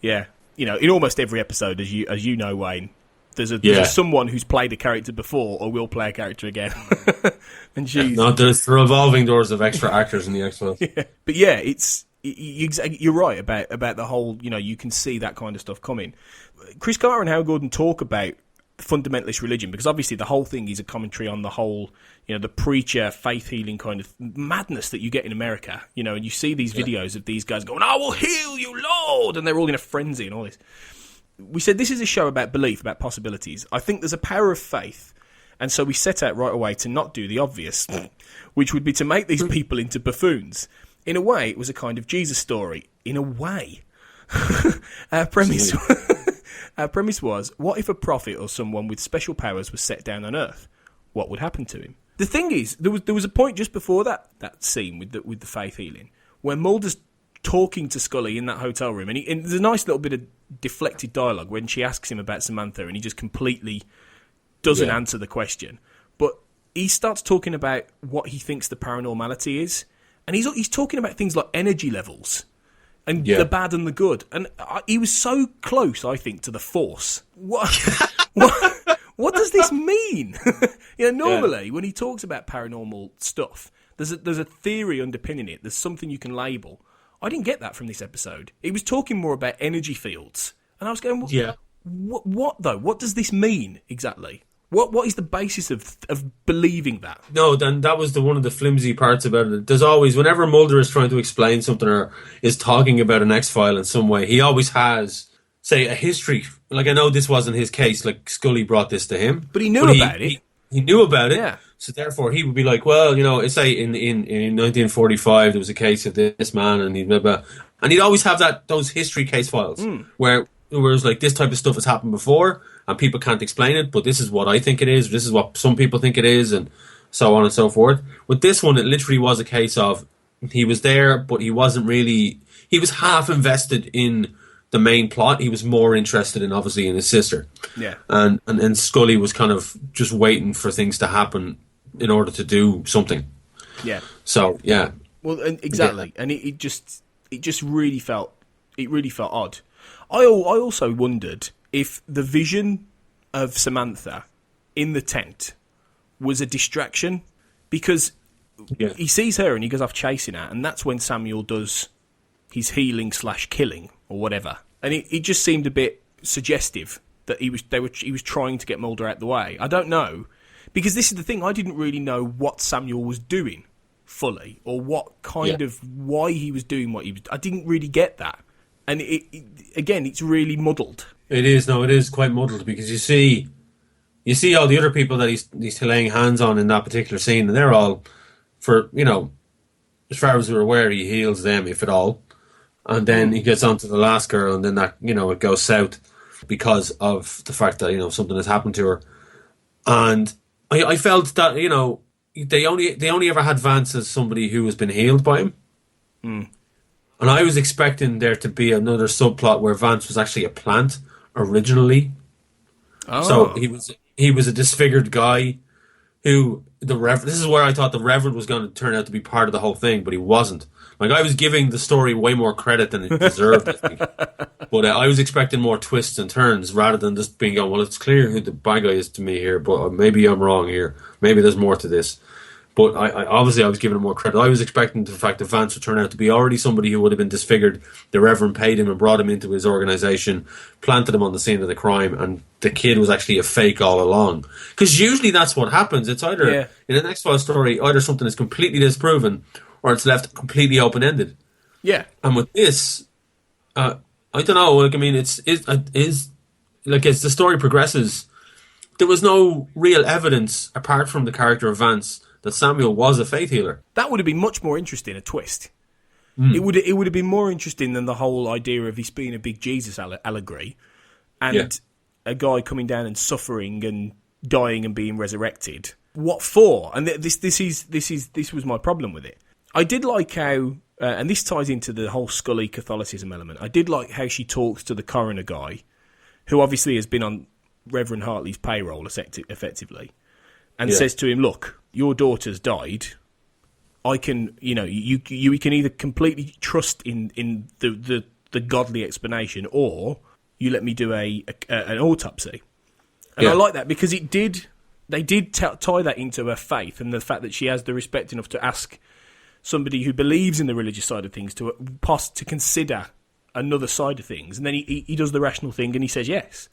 Speaker 1: Yeah, in almost every episode, as you know, Wayne, there's someone who's played a character before or will play a character again. And she's
Speaker 3: there's revolving doors of extra actors in the X-Files.
Speaker 1: Yeah. But yeah, you're right about the whole, you can see that kind of stuff coming. Chris Carter and Howard Gordon talk about fundamentalist religion, because obviously the whole thing is a commentary on the whole, the preacher, faith healing kind of madness that you get in America, and you see these videos of these guys going, "I will heal you, Lord," and they're all in a frenzy and all this. We said this is a show about belief, about possibilities. I think there's a power of faith, and so we set out right away to not do the obvious, which would be to make these people into buffoons. In a way, it was a kind of Jesus story. In a way. Our premise was, what if a prophet or someone with special powers was set down on Earth? What would happen to him? The thing is, there was a point just before that scene with the faith healing, where Mulder's talking to Scully in that hotel room, and there's a nice little bit of deflected dialogue when she asks him about Samantha, and he just completely doesn't answer the question. But he starts talking about what he thinks the paranormality is, and he's talking about things like energy levels and the bad and the good. And he was so close, I think, to the Force. What does this mean? Normally, when he talks about paranormal stuff, there's a theory underpinning it. There's something you can label. I didn't get that from this episode. He was talking more about energy fields. And I was going, what though? What does this mean exactly? What is the basis of believing that?
Speaker 3: No, then that was one of the flimsy parts about it. There's always, whenever Mulder is trying to explain something or is talking about an X-File in some way, he always has, say, a history. Like, I know this wasn't his case, like Scully brought this to him.
Speaker 1: But he knew about it.
Speaker 3: He knew about it. Yeah. So therefore he would be like, well, it's say in 1945 there was a case of this man, and he'd blah, blah. And he'd always have those history case files where it was like, this type of stuff has happened before and people can't explain it, but this is what I think it is, this is what some people think it is, and so on and so forth. With this one, it literally was a case of he was there, but he wasn't really, he was half invested in the main plot. He was more interested in, obviously, in his sister.
Speaker 1: Yeah.
Speaker 3: And Scully was kind of just waiting for things to happen in order to do something.
Speaker 1: Yeah.
Speaker 3: So, yeah.
Speaker 1: Well, exactly. Yeah. And it just really felt odd. I also wondered if the vision of Samantha in the tent was a distraction, because he sees her and he goes off chasing her, and that's when Samuel does his healing/killing or whatever. And it just seemed a bit suggestive that he was trying to get Mulder out the way. I don't know, because this is the thing, I didn't really know what Samuel was doing fully, or what kind of why he was doing what he was. I didn't really get that. And again, it's really muddled. It
Speaker 3: is quite muddled, because you see all the other people that he's laying hands on in that particular scene, and they're all, for, as far as we're aware, he heals them, if at all. And then he gets onto the last girl, and then that, it goes south because of the fact that, something has happened to her. And I felt that, they only ever had Vance as somebody who has been healed by him.
Speaker 1: Mm.
Speaker 3: And I was expecting there to be another subplot where Vance was actually a plant originally.
Speaker 1: Oh.
Speaker 3: So he was a disfigured guy who This is where I thought the Reverend was going to turn out to be part of the whole thing, but he wasn't. Like, I was giving the story way more credit than it deserved, I think. But I was expecting more twists and turns rather than just being going, well, it's clear who the bad guy is to me here, but maybe I'm wrong here. Maybe there's more to this. But I was giving him more credit. I was expecting the fact that Vance would turn out to be already somebody who would have been disfigured. The Reverend paid him and brought him into his organisation, planted him on the scene of the crime, and the kid was actually a fake all along. Because usually that's what happens. It's either, in an X-Files story, either something is completely disproven or it's left completely open-ended.
Speaker 1: Yeah.
Speaker 3: And with this, I don't know. Like, I mean, it's like as the story progresses, there was no real evidence apart from the character of Vance that Samuel was a faith healer.
Speaker 1: That would have been much more interesting, a twist. It would have been more interesting than the whole idea of this being a big Jesus allegory and a guy coming down and suffering and dying and being resurrected. What for? And this was my problem with it. I did like how, and this ties into the whole Scully Catholicism element. I did like how she talks to the coroner guy, who obviously has been on Reverend Hartley's payroll effectively, and says to him, "Look, your daughter's died. I can, you can either completely trust in the godly explanation, or you let me do an autopsy." And I like that because they did tie that into her faith and the fact that she has the respect enough to ask somebody who believes in the religious side of things to consider another side of things, and then he does the rational thing and he says yes.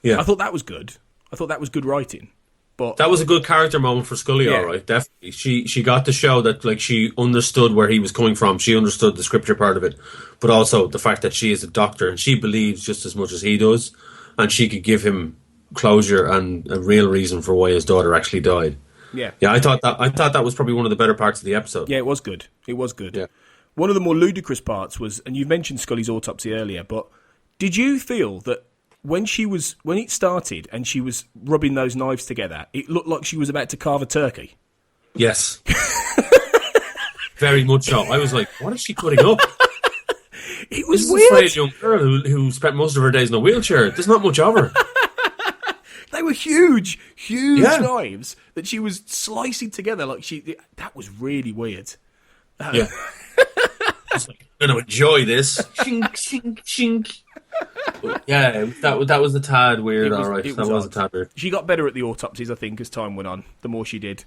Speaker 1: Yeah, I thought that was good. I thought that was good writing. But
Speaker 3: that was a good character moment for Scully, all right, definitely. She got to show that, like, she understood where he was coming from. She understood the scripture part of it, but also the fact that she is a doctor and she believes just as much as he does, and she could give him closure and a real reason for why his daughter actually died.
Speaker 1: Yeah,
Speaker 3: I thought that was probably one of the better parts of the episode.
Speaker 1: Yeah, it was good. It was good.
Speaker 3: Yeah.
Speaker 1: One of the more ludicrous parts was, and you've mentioned Scully's autopsy earlier, but did you feel that when it started and she was rubbing those knives together, it looked like she was about to carve a turkey?
Speaker 3: Yes. Very much so. I was like, what is she cutting up?
Speaker 1: It was
Speaker 3: this
Speaker 1: weird.
Speaker 3: Is a frail young girl who spent most of her days in a wheelchair. There's not much of her.
Speaker 1: They were huge knives that she was slicing together that was really weird.
Speaker 3: Yeah. I was like, I'm going to enjoy this. Shink, shink, shink. Yeah, that was a tad weird, alright. That was a tad weird.
Speaker 1: She got better at the autopsies, I think, as time went on. The more she did.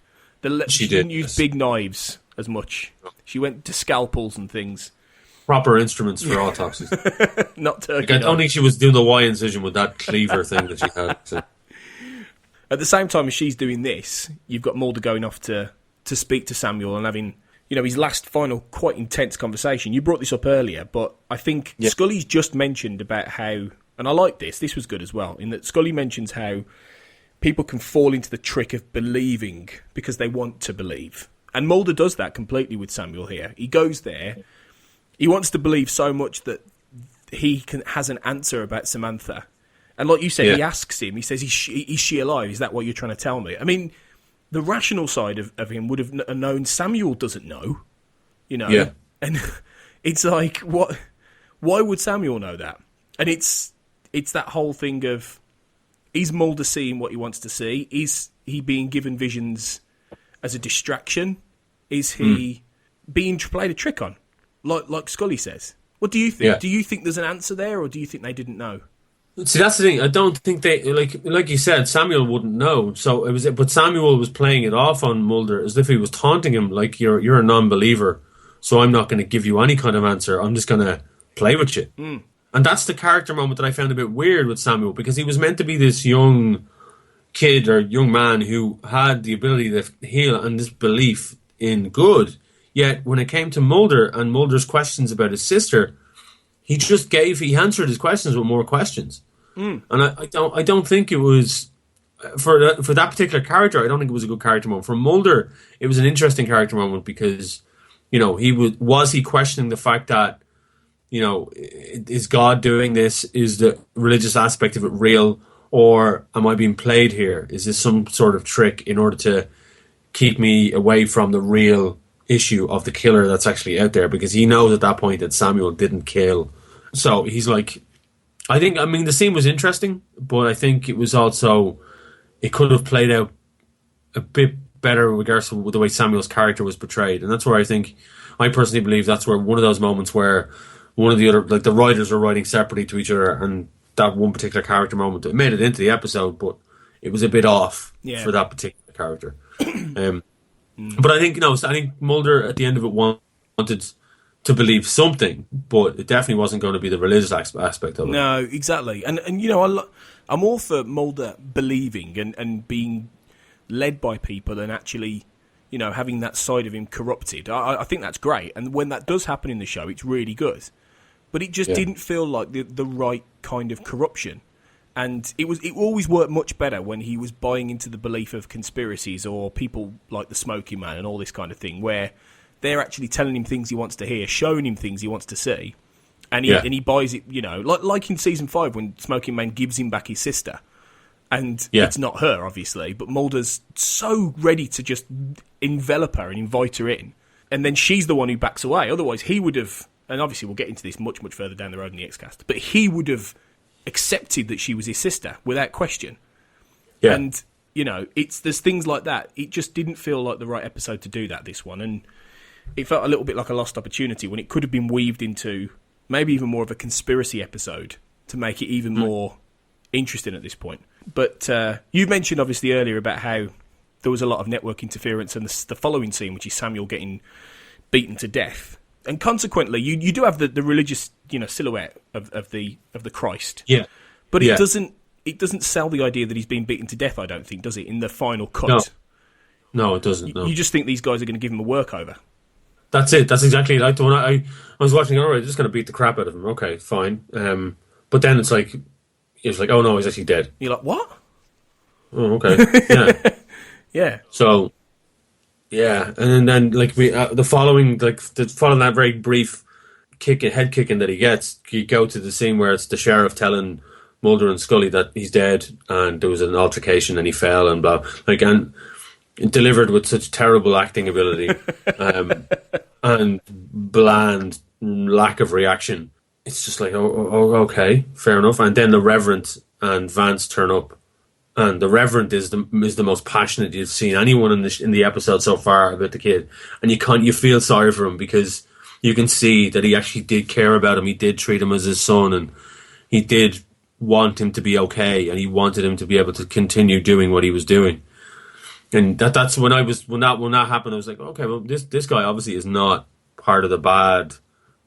Speaker 1: She didn't use big knives as much. She went to scalpels and things.
Speaker 3: Proper instruments for autopsies.
Speaker 1: Not turkey.
Speaker 3: I don't think she was doing the Y incision with that cleaver thing that she had. So.
Speaker 1: At the same time as she's doing this, you've got Mulder going off to speak to Samuel and having, his last final quite intense conversation. You brought this up earlier, but I think Scully's just mentioned about how, and I like this was good as well, in that Scully mentions how people can fall into the trick of believing because they want to believe. And Mulder does that completely with Samuel here. He goes there, he wants to believe so much that he has an answer about Samantha. And like you said, he asks him, he says, is she alive? Is that what you're trying to tell me? I mean, the rational side of him would have known Samuel doesn't know, Yeah. And it's like, what? Why would Samuel know that? And it's that whole thing of, is Mulder seeing what he wants to see? Is he being given visions as a distraction? Is he being played a trick on? Like Scully says. What do you think? Yeah. Do you think there's an answer there, or do you think they didn't know?
Speaker 3: See, that's the thing. I don't think they like you said. Samuel wouldn't know. So it was, but Samuel was playing it off on Mulder as if he was taunting him, like you're a non-believer, so I'm not going to give you any kind of answer. I'm just going to play with you. And that's the character moment that I found a bit weird with Samuel, because he was meant to be this young kid or young man who had the ability to heal and this belief in good. Yet when it came to Mulder and Mulder's questions about his sister, he answered his questions with more questions. And I don't think it was for that particular character. I don't think it was a good character moment. For Mulder, it was an interesting character moment because, was he questioning the fact that, is God doing this? Is the religious aspect of it real? Or am I being played here? Is this some sort of trick in order to keep me away from the real issue of the killer that's actually out there? Because he knows at that point that Samuel didn't kill. So he's like, the scene was interesting, but I think it was also, it could have played out a bit better in regards to the way Samuel's character was portrayed. And that's where I personally believe that's where one of those moments where one of the other, like the writers were writing separately to each other, and that one particular character moment, it made it into the episode, but it was a bit off for that particular character. But I think, I think Mulder at the end of it wanted to believe something, but it definitely wasn't going to be the religious aspect of it.
Speaker 1: No, exactly. And I'm all for Mulder believing and being led by people and actually, having that side of him corrupted. I think that's great. And when that does happen in the show, it's really good. But it just didn't feel like the right kind of corruption. And it always worked much better when he was buying into the belief of conspiracies or people like the Smoky Man and all this kind of thing, where they're actually telling him things he wants to hear, showing him things he wants to see, and he buys it. Like in season 5 when Smoky Man gives him back his sister, and it's not her obviously, but Mulder's so ready to just envelop her and invite her in, and then she's the one who backs away. Otherwise, he would have, and obviously we'll get into this much further down the road in the X-Cast, but he would have accepted that she was his sister without question. Yeah. And, there's things like that. It just didn't feel like the right episode to do that, this one. And it felt a little bit like a lost opportunity when it could have been weaved into maybe even more of a conspiracy episode to make it even more interesting at this point. But you mentioned, obviously, earlier about how there was a lot of network interference and the following scene, which is Samuel getting beaten to death. And consequently, you do have the religious, silhouette of the Christ.
Speaker 3: Yeah.
Speaker 1: But it doesn't sell the idea that he's been beaten to death, I don't think, does it, in the final cut?
Speaker 3: No, it doesn't. No.
Speaker 1: You just think these guys are going to give him a workover. That's
Speaker 3: it. That's exactly like the one I was watching. All right, just going to beat the crap out of him. Okay, fine. But then it's like, oh no, he's actually dead.
Speaker 1: You're like, what?
Speaker 3: Oh, okay. Yeah.
Speaker 1: Yeah.
Speaker 3: So. Yeah, and then like following that very brief head kicking that he gets, you go to the scene where it's the sheriff telling Mulder and Scully that he's dead, and there was an altercation and he fell and blah, and delivered with such terrible acting ability and bland lack of reaction. It's just like, oh, okay, fair enough. And then the Reverend and Vance turn up. And the Reverend is the most passionate you've seen anyone in the episode so far about the kid, and you feel sorry for him because you can see that he actually did care about him. He did treat him as his son, and he did want him to be okay, and he wanted him to be able to continue doing what he was doing. And that's when that happened. I was like, okay, well this guy obviously is not part of the bad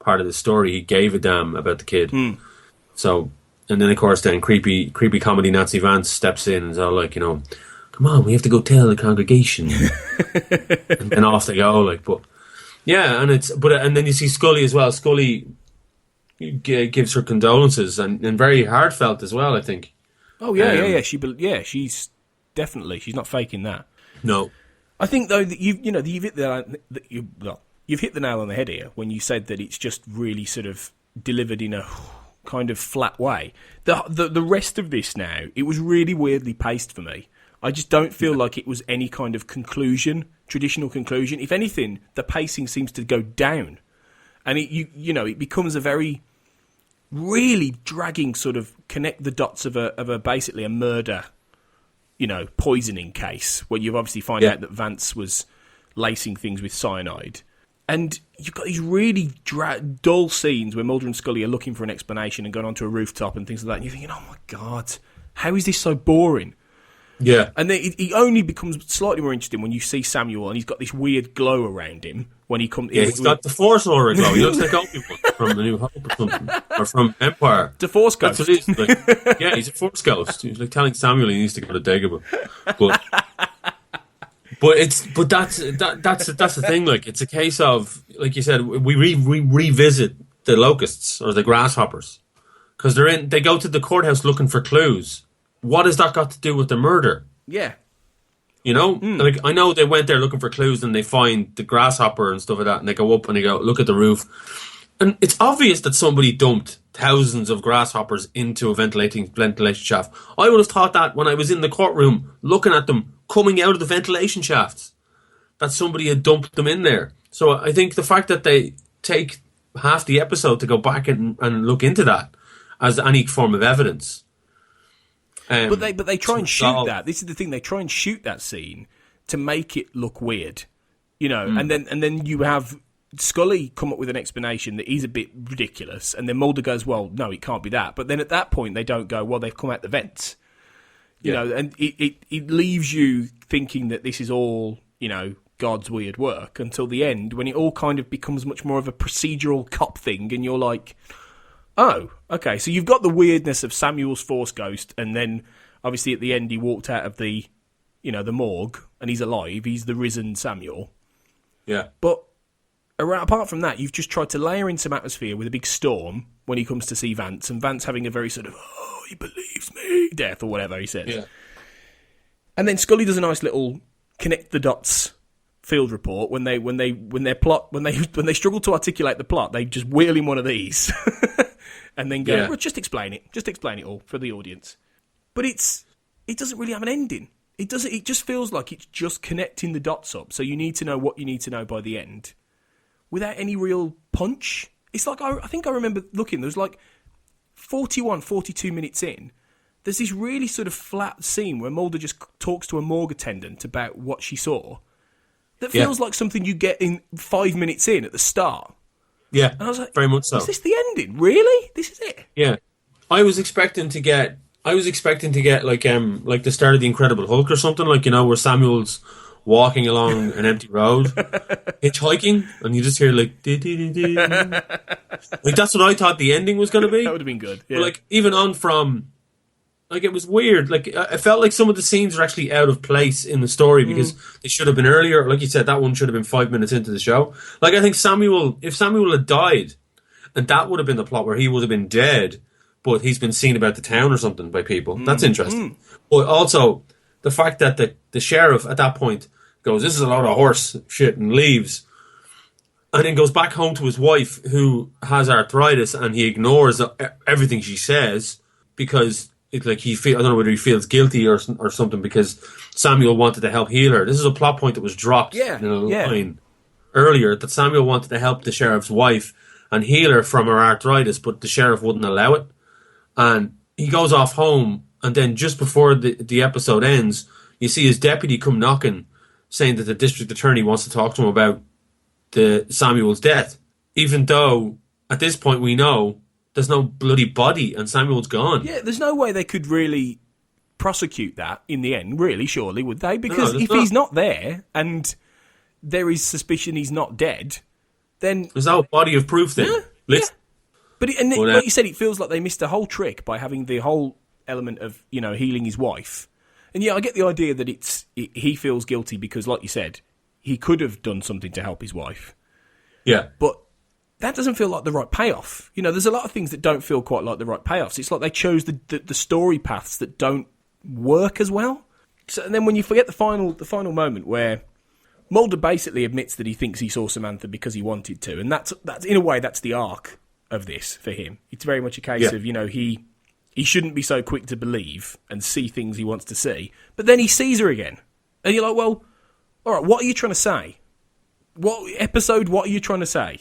Speaker 3: part of the story. He gave a damn about the kid. So. And then, of course, creepy comedy Nancy Vance steps in and is all like, come on, we have to go tell the congregation. And then off they go, and then you see Scully as well. Scully gives her condolences and very heartfelt as well, I think.
Speaker 1: Oh yeah. She's definitely, she's not faking that.
Speaker 3: No,
Speaker 1: I think though that you've hit you've hit the nail on the head here when you said that it's just really sort of delivered in a kind of flat way. The rest of this now, it was really weirdly paced for me. I just don't feel like it was any kind of traditional conclusion. If anything, the pacing seems to go down, and it becomes a very really dragging sort of connect the dots of a basically a murder, poisoning case where you've obviously find out that Vance was lacing things with cyanide. And you've got these really dull scenes where Mulder and Scully are looking for an explanation and going onto a rooftop and things like that. And you're thinking, oh my God, how is this so boring?
Speaker 3: Yeah.
Speaker 1: And then it only becomes slightly more interesting when you see Samuel and he's got this weird glow around him when he comes.
Speaker 3: Yeah, he's got the Force aura glow. He looks like Obi-Wan from The New Hope or something. Or from Empire.
Speaker 1: The Force Ghost.
Speaker 3: That's what it is. Like, yeah, he's a Force Ghost. He's like telling Samuel he needs to go to Dagobah. But that's the thing. Like, it's a case of, like you said, we revisit the locusts or the grasshoppers because they go to the courthouse looking for clues. What has that got to do with the murder?
Speaker 1: Yeah,
Speaker 3: like I know they went there looking for clues and they find the grasshopper and stuff like that, and they go up and they go look at the roof, and it's obvious that somebody dumped thousands of grasshoppers into a ventilation shaft. I would have thought that when I was in the courtroom looking at them coming out of the ventilation shafts, that somebody had dumped them in there. So I think the fact that they take half the episode to go back and look into that as any form of evidence.
Speaker 1: But they try and shoot that. This is the thing. They try and shoot that scene to make it look weird, you know. And then you have Scully come up with an explanation that is a bit ridiculous, and then Mulder goes, well, no, it can't be that. But then at that point, they don't go, well, they've come out the vents. You know, and it leaves you thinking that this is all, you know, God's weird work until the end, when it all kind of becomes much more of a procedural cop thing, and you're like, oh, okay, so you've got the weirdness of Samuel's Force Ghost, and then obviously at the end he walked out of the, you know, the morgue, and he's alive, he's the risen Samuel.
Speaker 3: Yeah.
Speaker 1: But apart from that, you've just tried to layer in some atmosphere with a big storm when he comes to see Vance, and Vance having a very sort of, oh, he believes me, death, or whatever he says.
Speaker 3: Yeah.
Speaker 1: And then Scully does a nice little connect the dots field report when they struggle to articulate the plot, they just wheel in one of these and then go, well, just explain it all for the audience. But it doesn't really have an ending. It just feels like it's just connecting the dots up, so you need to know what you need to know by the end without any real punch. It's like, I think I remember looking, there was like 42 minutes in, there's this really sort of flat scene where Mulder just talks to a morgue attendant about what she saw. That feels like something you get in 5 minutes in at the start.
Speaker 3: Yeah,
Speaker 1: and I was like,
Speaker 3: very much so.
Speaker 1: Is this the ending? Really? This is it?
Speaker 3: Yeah, I was expecting to get like the start of the Incredible Hulk or something, like, you know, where Samuel's walking along an empty road, hitchhiking, and you just hear like, like that's what I thought the ending was going to be.
Speaker 1: That would have been good. Yeah.
Speaker 3: But like, even on from, like, it was weird. Like, I felt like some of the scenes were actually out of place in the story because they should have been earlier. Like you said, that one should have been 5 minutes into the show. Like, I think if Samuel had died, and that would have been the plot where he would have been dead, but he's been seen about the town or something by people. That's interesting. But also, the fact that the sheriff at that point goes, this is a load of horse shit, and leaves, and then goes back home to his wife who has arthritis, and he ignores everything she says because it's like I don't know whether he feels guilty or something because Samuel wanted to help heal her. This is a plot point that was dropped in a line earlier, that Samuel wanted to help the sheriff's wife and heal her from her arthritis, but the sheriff wouldn't allow it. And he goes off home, and then just before the episode ends, you see his deputy come knocking, saying that the district attorney wants to talk to him about Samuel's death, even though at this point we know there's no bloody body and Samuel's gone. Yeah,
Speaker 1: there's no way they could really prosecute that in the end, really, surely, would they? Because if he's not there and there is suspicion he's not dead, then
Speaker 3: there's no body of proof then.
Speaker 1: Yeah. But like you said, it feels like they missed a whole trick by having the whole element of, you know, healing his wife. And yeah, I get the idea that he feels guilty because, like you said, he could have done something to help his wife.
Speaker 3: Yeah.
Speaker 1: But that doesn't feel like the right payoff. You know, there's a lot of things that don't feel quite like the right payoffs. It's like they chose the story paths that don't work as well. So, and then when you forget the final moment where Mulder basically admits that he thinks he saw Samantha because he wanted to, and that's in a way that's the arc of this for him. It's very much a case of, you know, he shouldn't be so quick to believe and see things he wants to see, but then he sees her again, and you're like, well, all right, what are you trying to say? What are you trying to say?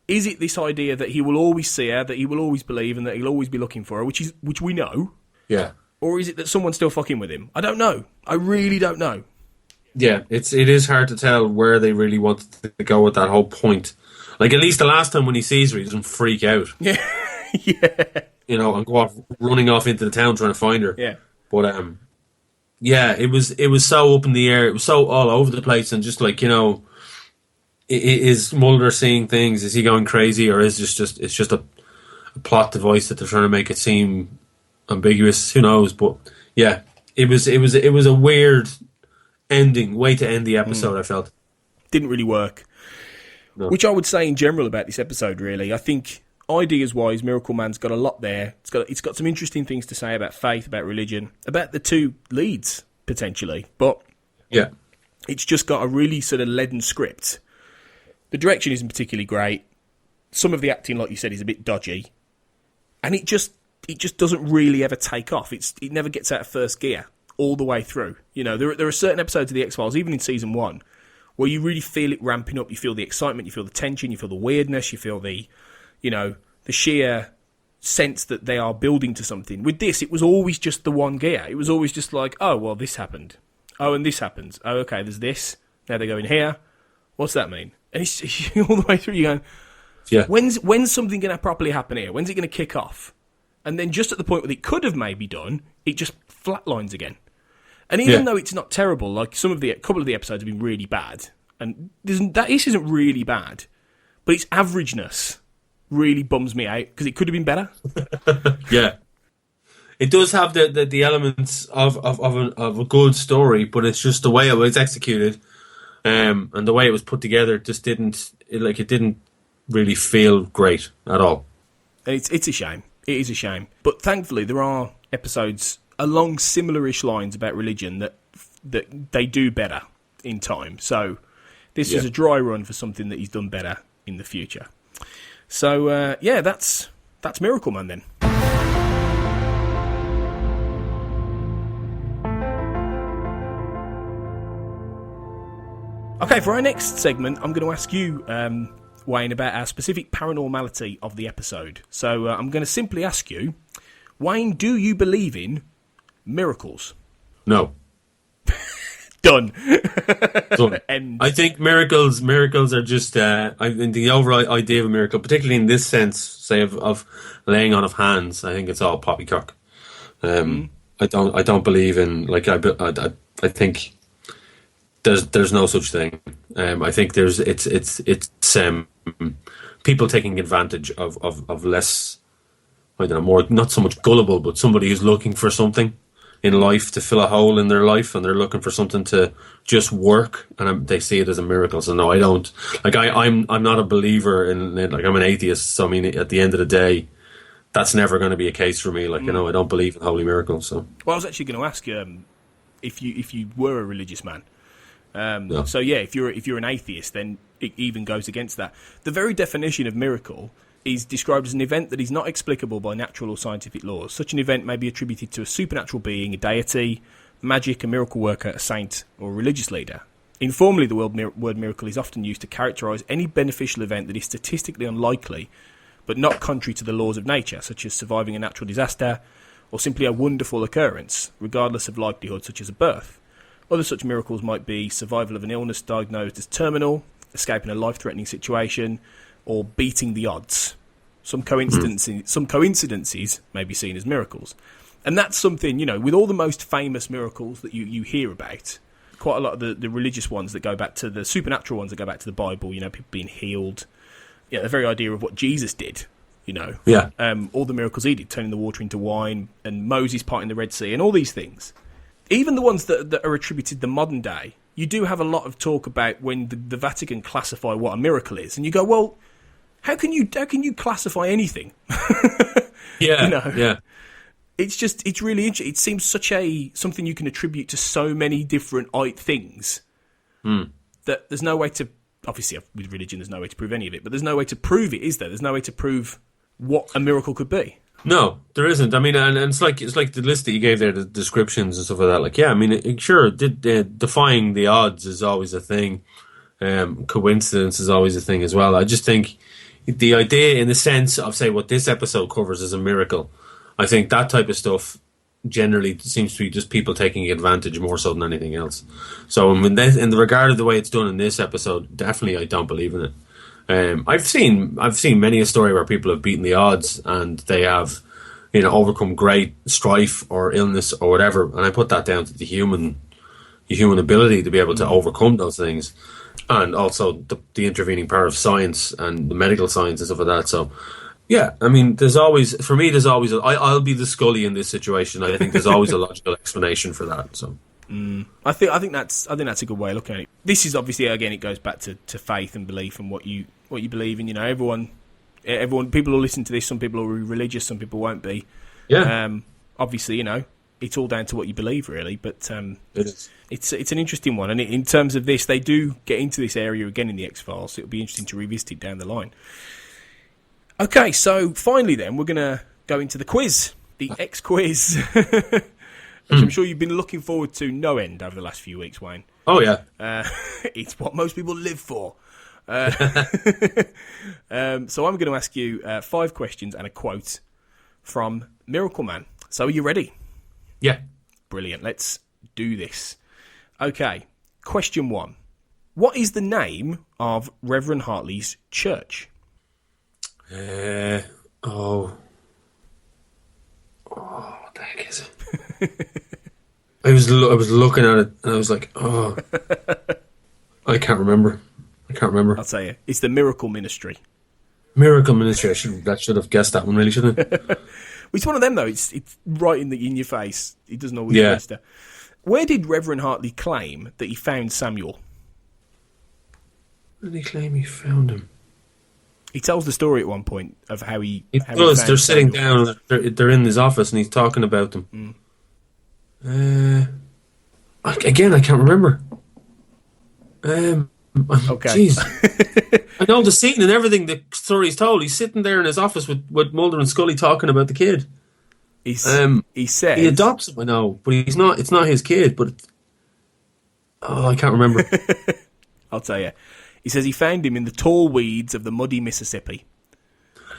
Speaker 1: Is it this idea that he will always see her, that he will always believe, and that he'll always be looking for her, which we know?
Speaker 3: Yeah.
Speaker 1: Or is it that someone's still fucking with him? I don't know. I really don't know.
Speaker 3: Yeah, it is hard to tell where they really wanted to go with that whole point. Like, at least the last time when he sees her, he doesn't freak out.
Speaker 1: Yeah. Yeah.
Speaker 3: You know, and go off running off into the town trying to find her.
Speaker 1: Yeah.
Speaker 3: But yeah, it was so up in the air. It was so all over the place, and just like, you know, is Mulder seeing things? Is he going crazy, or is this just a plot device that they're trying to make it seem ambiguous? Who knows? But yeah, it was a weird way to end the episode. I felt
Speaker 1: didn't really work. No. Which I would say in general about this episode, really. I think ideas-wise, Miracle Man's got a lot there. It's got some interesting things to say about faith, about religion, about the two leads, potentially. But
Speaker 3: yeah,
Speaker 1: it's just got a really sort of leaden script. The direction isn't particularly great. Some of the acting, like you said, is a bit dodgy. And it just doesn't really ever take off. It never gets out of first gear all the way through. You know, there are certain episodes of The X-Files, even in season 1, where you really feel it ramping up. You feel the excitement, you feel the tension, you feel the weirdness, you feel the sheer sense that they are building to something. With this, it was always just the one gear. It was always just like, oh, well, this happened. Oh, and this happens. Oh, okay, there's this. Now they go in here. What's that mean? And it's all the way through. You going,
Speaker 3: Yeah.
Speaker 1: When's something going to properly happen here? When's it going to kick off? And then just at the point where it could have maybe done, it just flatlines again. And even though it's not terrible, like a couple of the episodes have been really bad, and this isn't really bad, but its averageness really bums me out because it could have been better.
Speaker 3: Yeah. It does have the elements of a good story, but it's just the way it was executed, and the way it was put together just didn't really feel great at all.
Speaker 1: And it's a shame. It is a shame. But thankfully, there are episodes along similar-ish lines about religion that they do better in time. So this is a dry run for something that he's done better in the future. So that's Miracle Man then. Okay, for our next segment, I'm going to ask you, Wayne, about our specific paranormality of the episode. So I'm going to simply ask you, Wayne, do you believe in miracles?
Speaker 3: No.
Speaker 1: Done.
Speaker 3: I think miracles are just. I think the overall idea of a miracle, particularly in this sense, say of laying on of hands, I think it's all poppycock. I don't believe in I think there's no such thing. I think it's people taking advantage of less. I don't know, more not so much gullible, but somebody who's looking for something in life to fill a hole in their life, and they're looking for something to just work, and they see it as a miracle. So no, I don't. I'm not a believer in it. I'm an atheist. So I mean, at the end of the day, that's never going to be a case for me. I don't believe in holy miracles. So
Speaker 1: well, I was actually going to ask you if you were a religious man.
Speaker 3: No.
Speaker 1: So yeah, if you're an atheist, then it even goes against that. The very definition of miracle is described as an event that is not explicable by natural or scientific laws. Such an event may be attributed to a supernatural being, a deity, magic, a miracle worker, a saint, or a religious leader. Informally, the word miracle is often used to characterise any beneficial event that is statistically unlikely, but not contrary to the laws of nature, such as surviving a natural disaster, or simply a wonderful occurrence, regardless of likelihood, such as a birth. Other such miracles might be survival of an illness diagnosed as terminal, escaping a life-threatening situation, or beating the odds. Some coincidences may be seen as miracles. And that's something, with all the most famous miracles that you hear about, quite a lot of the religious ones that go back to the supernatural ones that go back to the Bible, people being healed, the very idea of what Jesus did,
Speaker 3: Yeah.
Speaker 1: All the miracles he did, turning the water into wine, and Moses parting the Red Sea, and all these things. Even the ones that are attributed to modern day, you do have a lot of talk about when the Vatican classify what a miracle is, and you go, well, how can you classify anything?
Speaker 3: Yeah, yeah.
Speaker 1: It's really interesting. It seems something you can attribute to so many different things that there's no way to. Obviously, with religion, there's no way to prove any of it, but there's no way to prove it, is there? There's no way to prove what a miracle could be.
Speaker 3: No, there isn't. I mean, and it's like the list that you gave there, the descriptions and stuff like that. Sure, defying the odds is always a thing. Coincidence is always a thing as well. I just think the idea, in the sense of, say, what this episode covers is a miracle. I think that type of stuff generally seems to be just people taking advantage more so than anything else. So, in the regard of the way it's done in this episode, definitely I don't believe in it. I've seen many a story where people have beaten the odds and they have, overcome great strife or illness or whatever, and I put that down to the human ability to be able to overcome those things, and also the intervening power of science and the medical science and stuff like that. So, yeah, I mean, I'll be the Scully in this situation. I think there's always a logical explanation for that. So.
Speaker 1: I think that's a good way of looking at it. This is obviously, again, it goes back to faith and belief and what you believe in. Everyone, people will listen to this. Some people will be religious, some people won't be.
Speaker 3: Yeah.
Speaker 1: Obviously, it's all down to what you believe, really. But
Speaker 3: it is.
Speaker 1: It's an interesting one, and in terms of this, they do get into this area again in the X-Files. So it'll be interesting to revisit it down the line. Okay, so finally, then we're gonna go into the quiz, the X quiz. Which I'm sure you've been looking forward to no end over the last few weeks, Wayne.
Speaker 3: Oh, yeah.
Speaker 1: It's what most people live for. So I'm going to ask you 5 questions and a quote from Miracle Man. So are you ready?
Speaker 3: Yeah.
Speaker 1: Brilliant. Let's do this. Okay, question 1. What is the name of Reverend Hartley's church?
Speaker 3: What the heck is it? I was looking at it and I was like, oh, I can't remember.
Speaker 1: I'll tell you. It's the Miracle Ministry.
Speaker 3: Miracle Ministry. I should have guessed that one, really, shouldn't it?
Speaker 1: It's one of them, though. It's right in your face. It doesn't always
Speaker 3: Yeah.
Speaker 1: register. Where did Reverend Hartley claim that he found Samuel?
Speaker 3: Where did he claim he found him?
Speaker 1: He tells the story at one point of how he.
Speaker 3: He
Speaker 1: how
Speaker 3: does.
Speaker 1: found
Speaker 3: They're sitting
Speaker 1: Samuel.
Speaker 3: down. They're in his office, and he's talking about them. Again, I can't remember.
Speaker 1: Okay.
Speaker 3: Jeez. I know the scene and everything. The story's told. He's sitting there in his office with Mulder and Scully talking about the kid.
Speaker 1: He says
Speaker 3: he adopts him. I know, but he's not. It's not his kid. But I can't remember.
Speaker 1: I'll tell you. He says he found him in the tall weeds of the muddy Mississippi.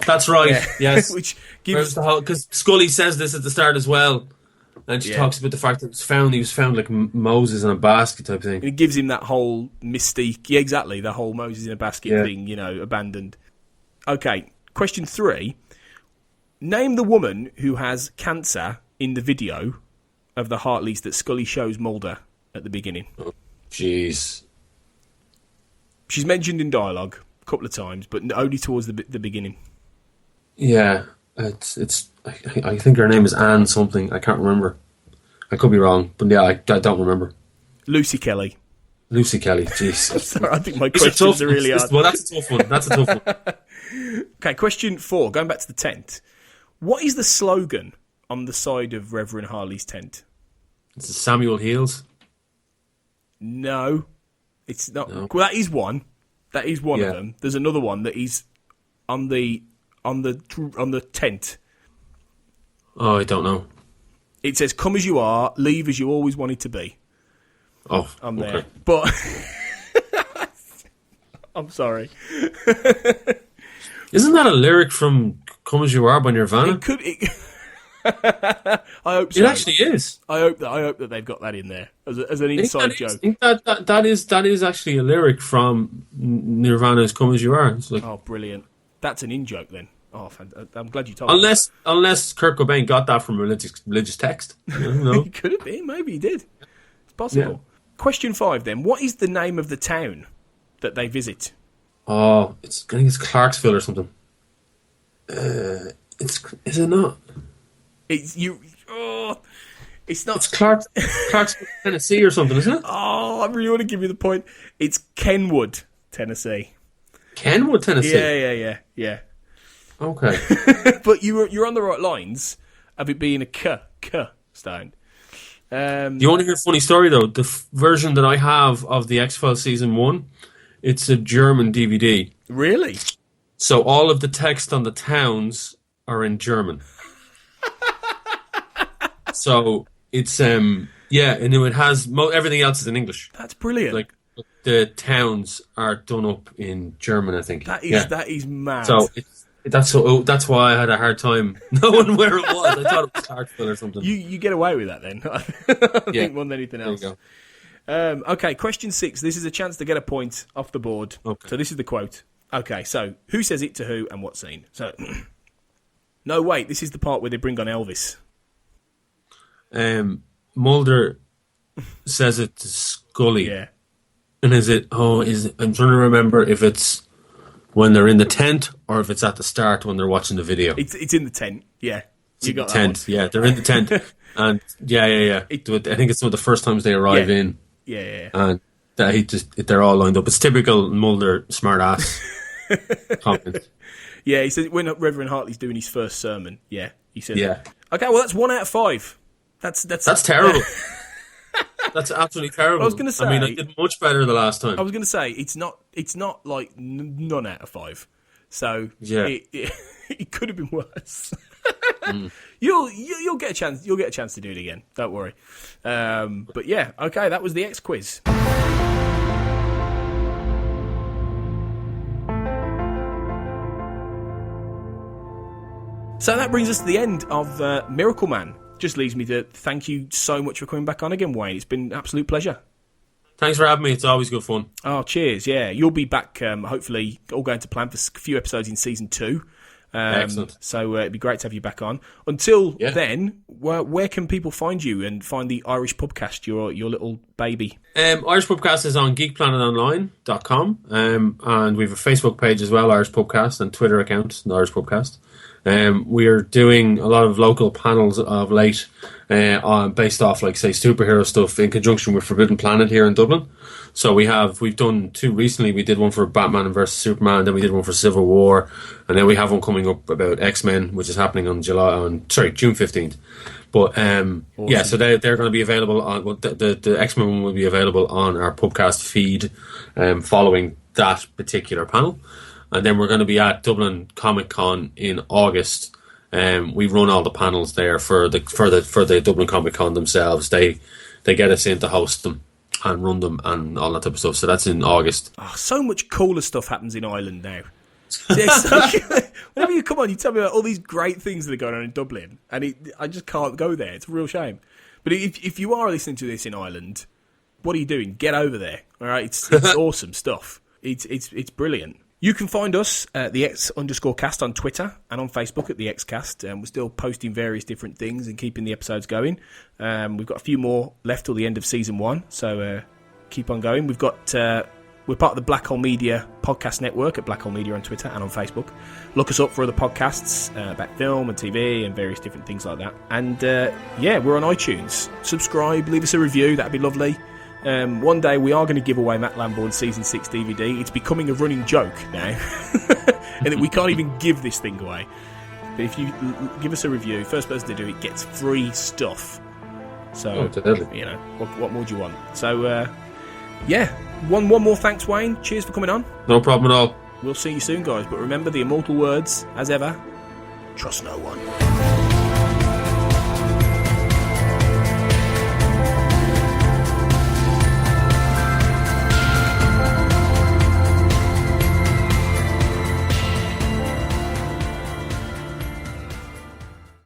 Speaker 3: That's right.
Speaker 1: Yeah.
Speaker 3: Yes.
Speaker 1: Which gives
Speaker 3: because Scully says this at the start as well, and she
Speaker 1: Yeah.
Speaker 3: talks about the fact that he was found like Moses in a basket type thing.
Speaker 1: it gives him that whole mystique. Yeah, exactly. The whole Moses in a basket
Speaker 3: Yeah.
Speaker 1: thing, abandoned. Okay, question 3. Name the woman who has cancer in the video of the Hartleys that Scully shows Mulder at the beginning.
Speaker 3: Jeez.
Speaker 1: She's mentioned in dialogue a couple of times, but only towards the beginning.
Speaker 3: Yeah, it's. I think her name is Anne something. I can't remember. I could be wrong, but yeah, I don't remember.
Speaker 1: Lucy Kelly.
Speaker 3: Lucy Kelly. Jeez.
Speaker 1: Sorry, I think my
Speaker 3: These are
Speaker 1: questions
Speaker 3: tough
Speaker 1: are really
Speaker 3: ones.
Speaker 1: hard.
Speaker 3: Well, that's a tough one. That's a tough one.
Speaker 1: Okay, question 4. Going back to the tent. What is the slogan on the side of Reverend Hartley's tent?
Speaker 3: It's Samuel Heels.
Speaker 1: No, it's not.
Speaker 3: No.
Speaker 1: Well, that is one. That is one
Speaker 3: Yeah.
Speaker 1: of them. There's another one that is on the tent.
Speaker 3: Oh, I don't know.
Speaker 1: It says, "Come as you are, leave as you always wanted to be."
Speaker 3: Oh,
Speaker 1: On there,
Speaker 3: okay.
Speaker 1: but I'm sorry.
Speaker 3: Isn't that a lyric from "Come as You Are" by Nirvana?
Speaker 1: It could. I hope so.
Speaker 3: It actually is.
Speaker 1: I hope that they've got that in there as an inside joke.
Speaker 3: I think that is actually a lyric from Nirvana's "Come as You Are." It's like,
Speaker 1: Oh, brilliant! That's an in joke then. Oh, I'm glad you told me.
Speaker 3: unless Kurt Cobain got that from religious text. I don't know.
Speaker 1: He could have been. Maybe he did. It's possible.
Speaker 3: Yeah.
Speaker 1: Question 5 then. What is the name of the town that they visit?
Speaker 3: Oh, I think it's Clarksville or something. Is it not?
Speaker 1: It's you. Oh, it's not.
Speaker 3: It's Clarksville, Tennessee or something, isn't it?
Speaker 1: Oh, I really want to give you the point. It's Kenwood, Tennessee.
Speaker 3: Kenwood, Tennessee.
Speaker 1: Yeah.
Speaker 3: Okay.
Speaker 1: But you're on the right lines of it being a K sound.
Speaker 3: You want to hear a funny story though? The version that I have of the X-Files season 1, it's a German DVD.
Speaker 1: Really?
Speaker 3: So all of the text on the towns are in German. So it's and it has everything else is in English.
Speaker 1: That's brilliant.
Speaker 3: Like the towns are done up in German, I think.
Speaker 1: that is mad.
Speaker 3: So that's why I had a hard time knowing where it was. I thought it was Clarksville or something.
Speaker 1: you get away with that then. I think more than anything else.
Speaker 3: There you go.
Speaker 1: Okay, question 6. This is a chance to get a point off the board.
Speaker 3: Okay.
Speaker 1: So this is the quote. Okay, so who says it to who and what scene? So, no, wait, this is the part where they bring on Elvis.
Speaker 3: Mulder says it to Scully.
Speaker 1: Yeah.
Speaker 3: And I'm trying to remember if it's when they're in the tent or if it's at the start when they're watching the video.
Speaker 1: It's in the tent. Yeah. You got
Speaker 3: the
Speaker 1: that
Speaker 3: tent.
Speaker 1: one.
Speaker 3: Yeah, they're in the tent. And yeah. I think it's one of the first times they arrive
Speaker 1: Yeah.
Speaker 3: in.
Speaker 1: Yeah.
Speaker 3: And they're all lined up. It's typical Mulder smart ass comment.
Speaker 1: Yeah, he says when Reverend Hartley's doing his first sermon. Yeah, he says.
Speaker 3: Yeah.
Speaker 1: Okay, well that's 1 out of 5. That's
Speaker 3: terrible. That's absolutely terrible.
Speaker 1: I was gonna say-
Speaker 3: I mean, I did much better the last time.
Speaker 1: I was going to say it's not like none out of 5. So
Speaker 3: Yeah.
Speaker 1: it could have been worse. You'll get a chance. You'll get a chance to do it again. Don't worry. But yeah, okay. That was the X quiz. So that brings us to the end of Miracle Man. Just leaves me to thank you so much for coming back on again, Wayne. It's been an absolute pleasure.
Speaker 3: Thanks for having me. It's always good fun.
Speaker 1: Oh, cheers. Yeah, you'll be back, hopefully, all going to plan for a few episodes in season 2.
Speaker 3: Excellent.
Speaker 1: So it'd be great to have you back on. Until then, where can people find you and find the Irish Pubcast, your little baby?
Speaker 3: Irish Pubcast is on geekplanetonline.com, and we have a Facebook page as well, Irish Pubcast, and Twitter account, the Irish Pubcast. We are doing a lot of local panels of late, based off, like, say, superhero stuff in conjunction with Forbidden Planet here in Dublin. So we've done 2 recently. We did one for Batman vs Superman, then we did one for Civil War, and then we have one coming up about X-Men, which is happening on June 15th. But awesome. Yeah, so they're going to be available on the X-Men one will be available on our Pubcast feed, following that particular panel, and then we're going to be at Dublin Comic Con in August. We run all the panels there for the Dublin Comic Con themselves. They get us in to host them and run them and all that type of stuff. So that's in August.
Speaker 1: Oh, so much cooler stuff happens in Ireland now. Whenever you come on, you tell me about all these great things that are going on in Dublin, and I just can't go there. It's a real shame. But if you are listening to this in Ireland, what are you doing? Get over there. All right, it's awesome stuff. It's brilliant. You can find us at the X_cast on Twitter and on Facebook at the Xcast. We're still posting various different things and keeping the episodes going. We've got a few more left till the end of season 1, so keep on going. We're part of the Black Hole Media podcast network at Black Hole Media on Twitter and on Facebook. Look us up for other podcasts about film and TV and various different things like that. And we're on iTunes. Subscribe, leave us a review. That'd be lovely. One day we are going to give away Matt Lamborn's Season 6 DVD. It's becoming a running joke now, and that we can't even give this thing away. But if you give us a review, first person to do it gets free stuff. So, what more do you want? So, one more thanks, Wayne. Cheers for coming on.
Speaker 3: No problem at all.
Speaker 1: We'll see you soon, guys. But remember the immortal words, as ever, trust no one.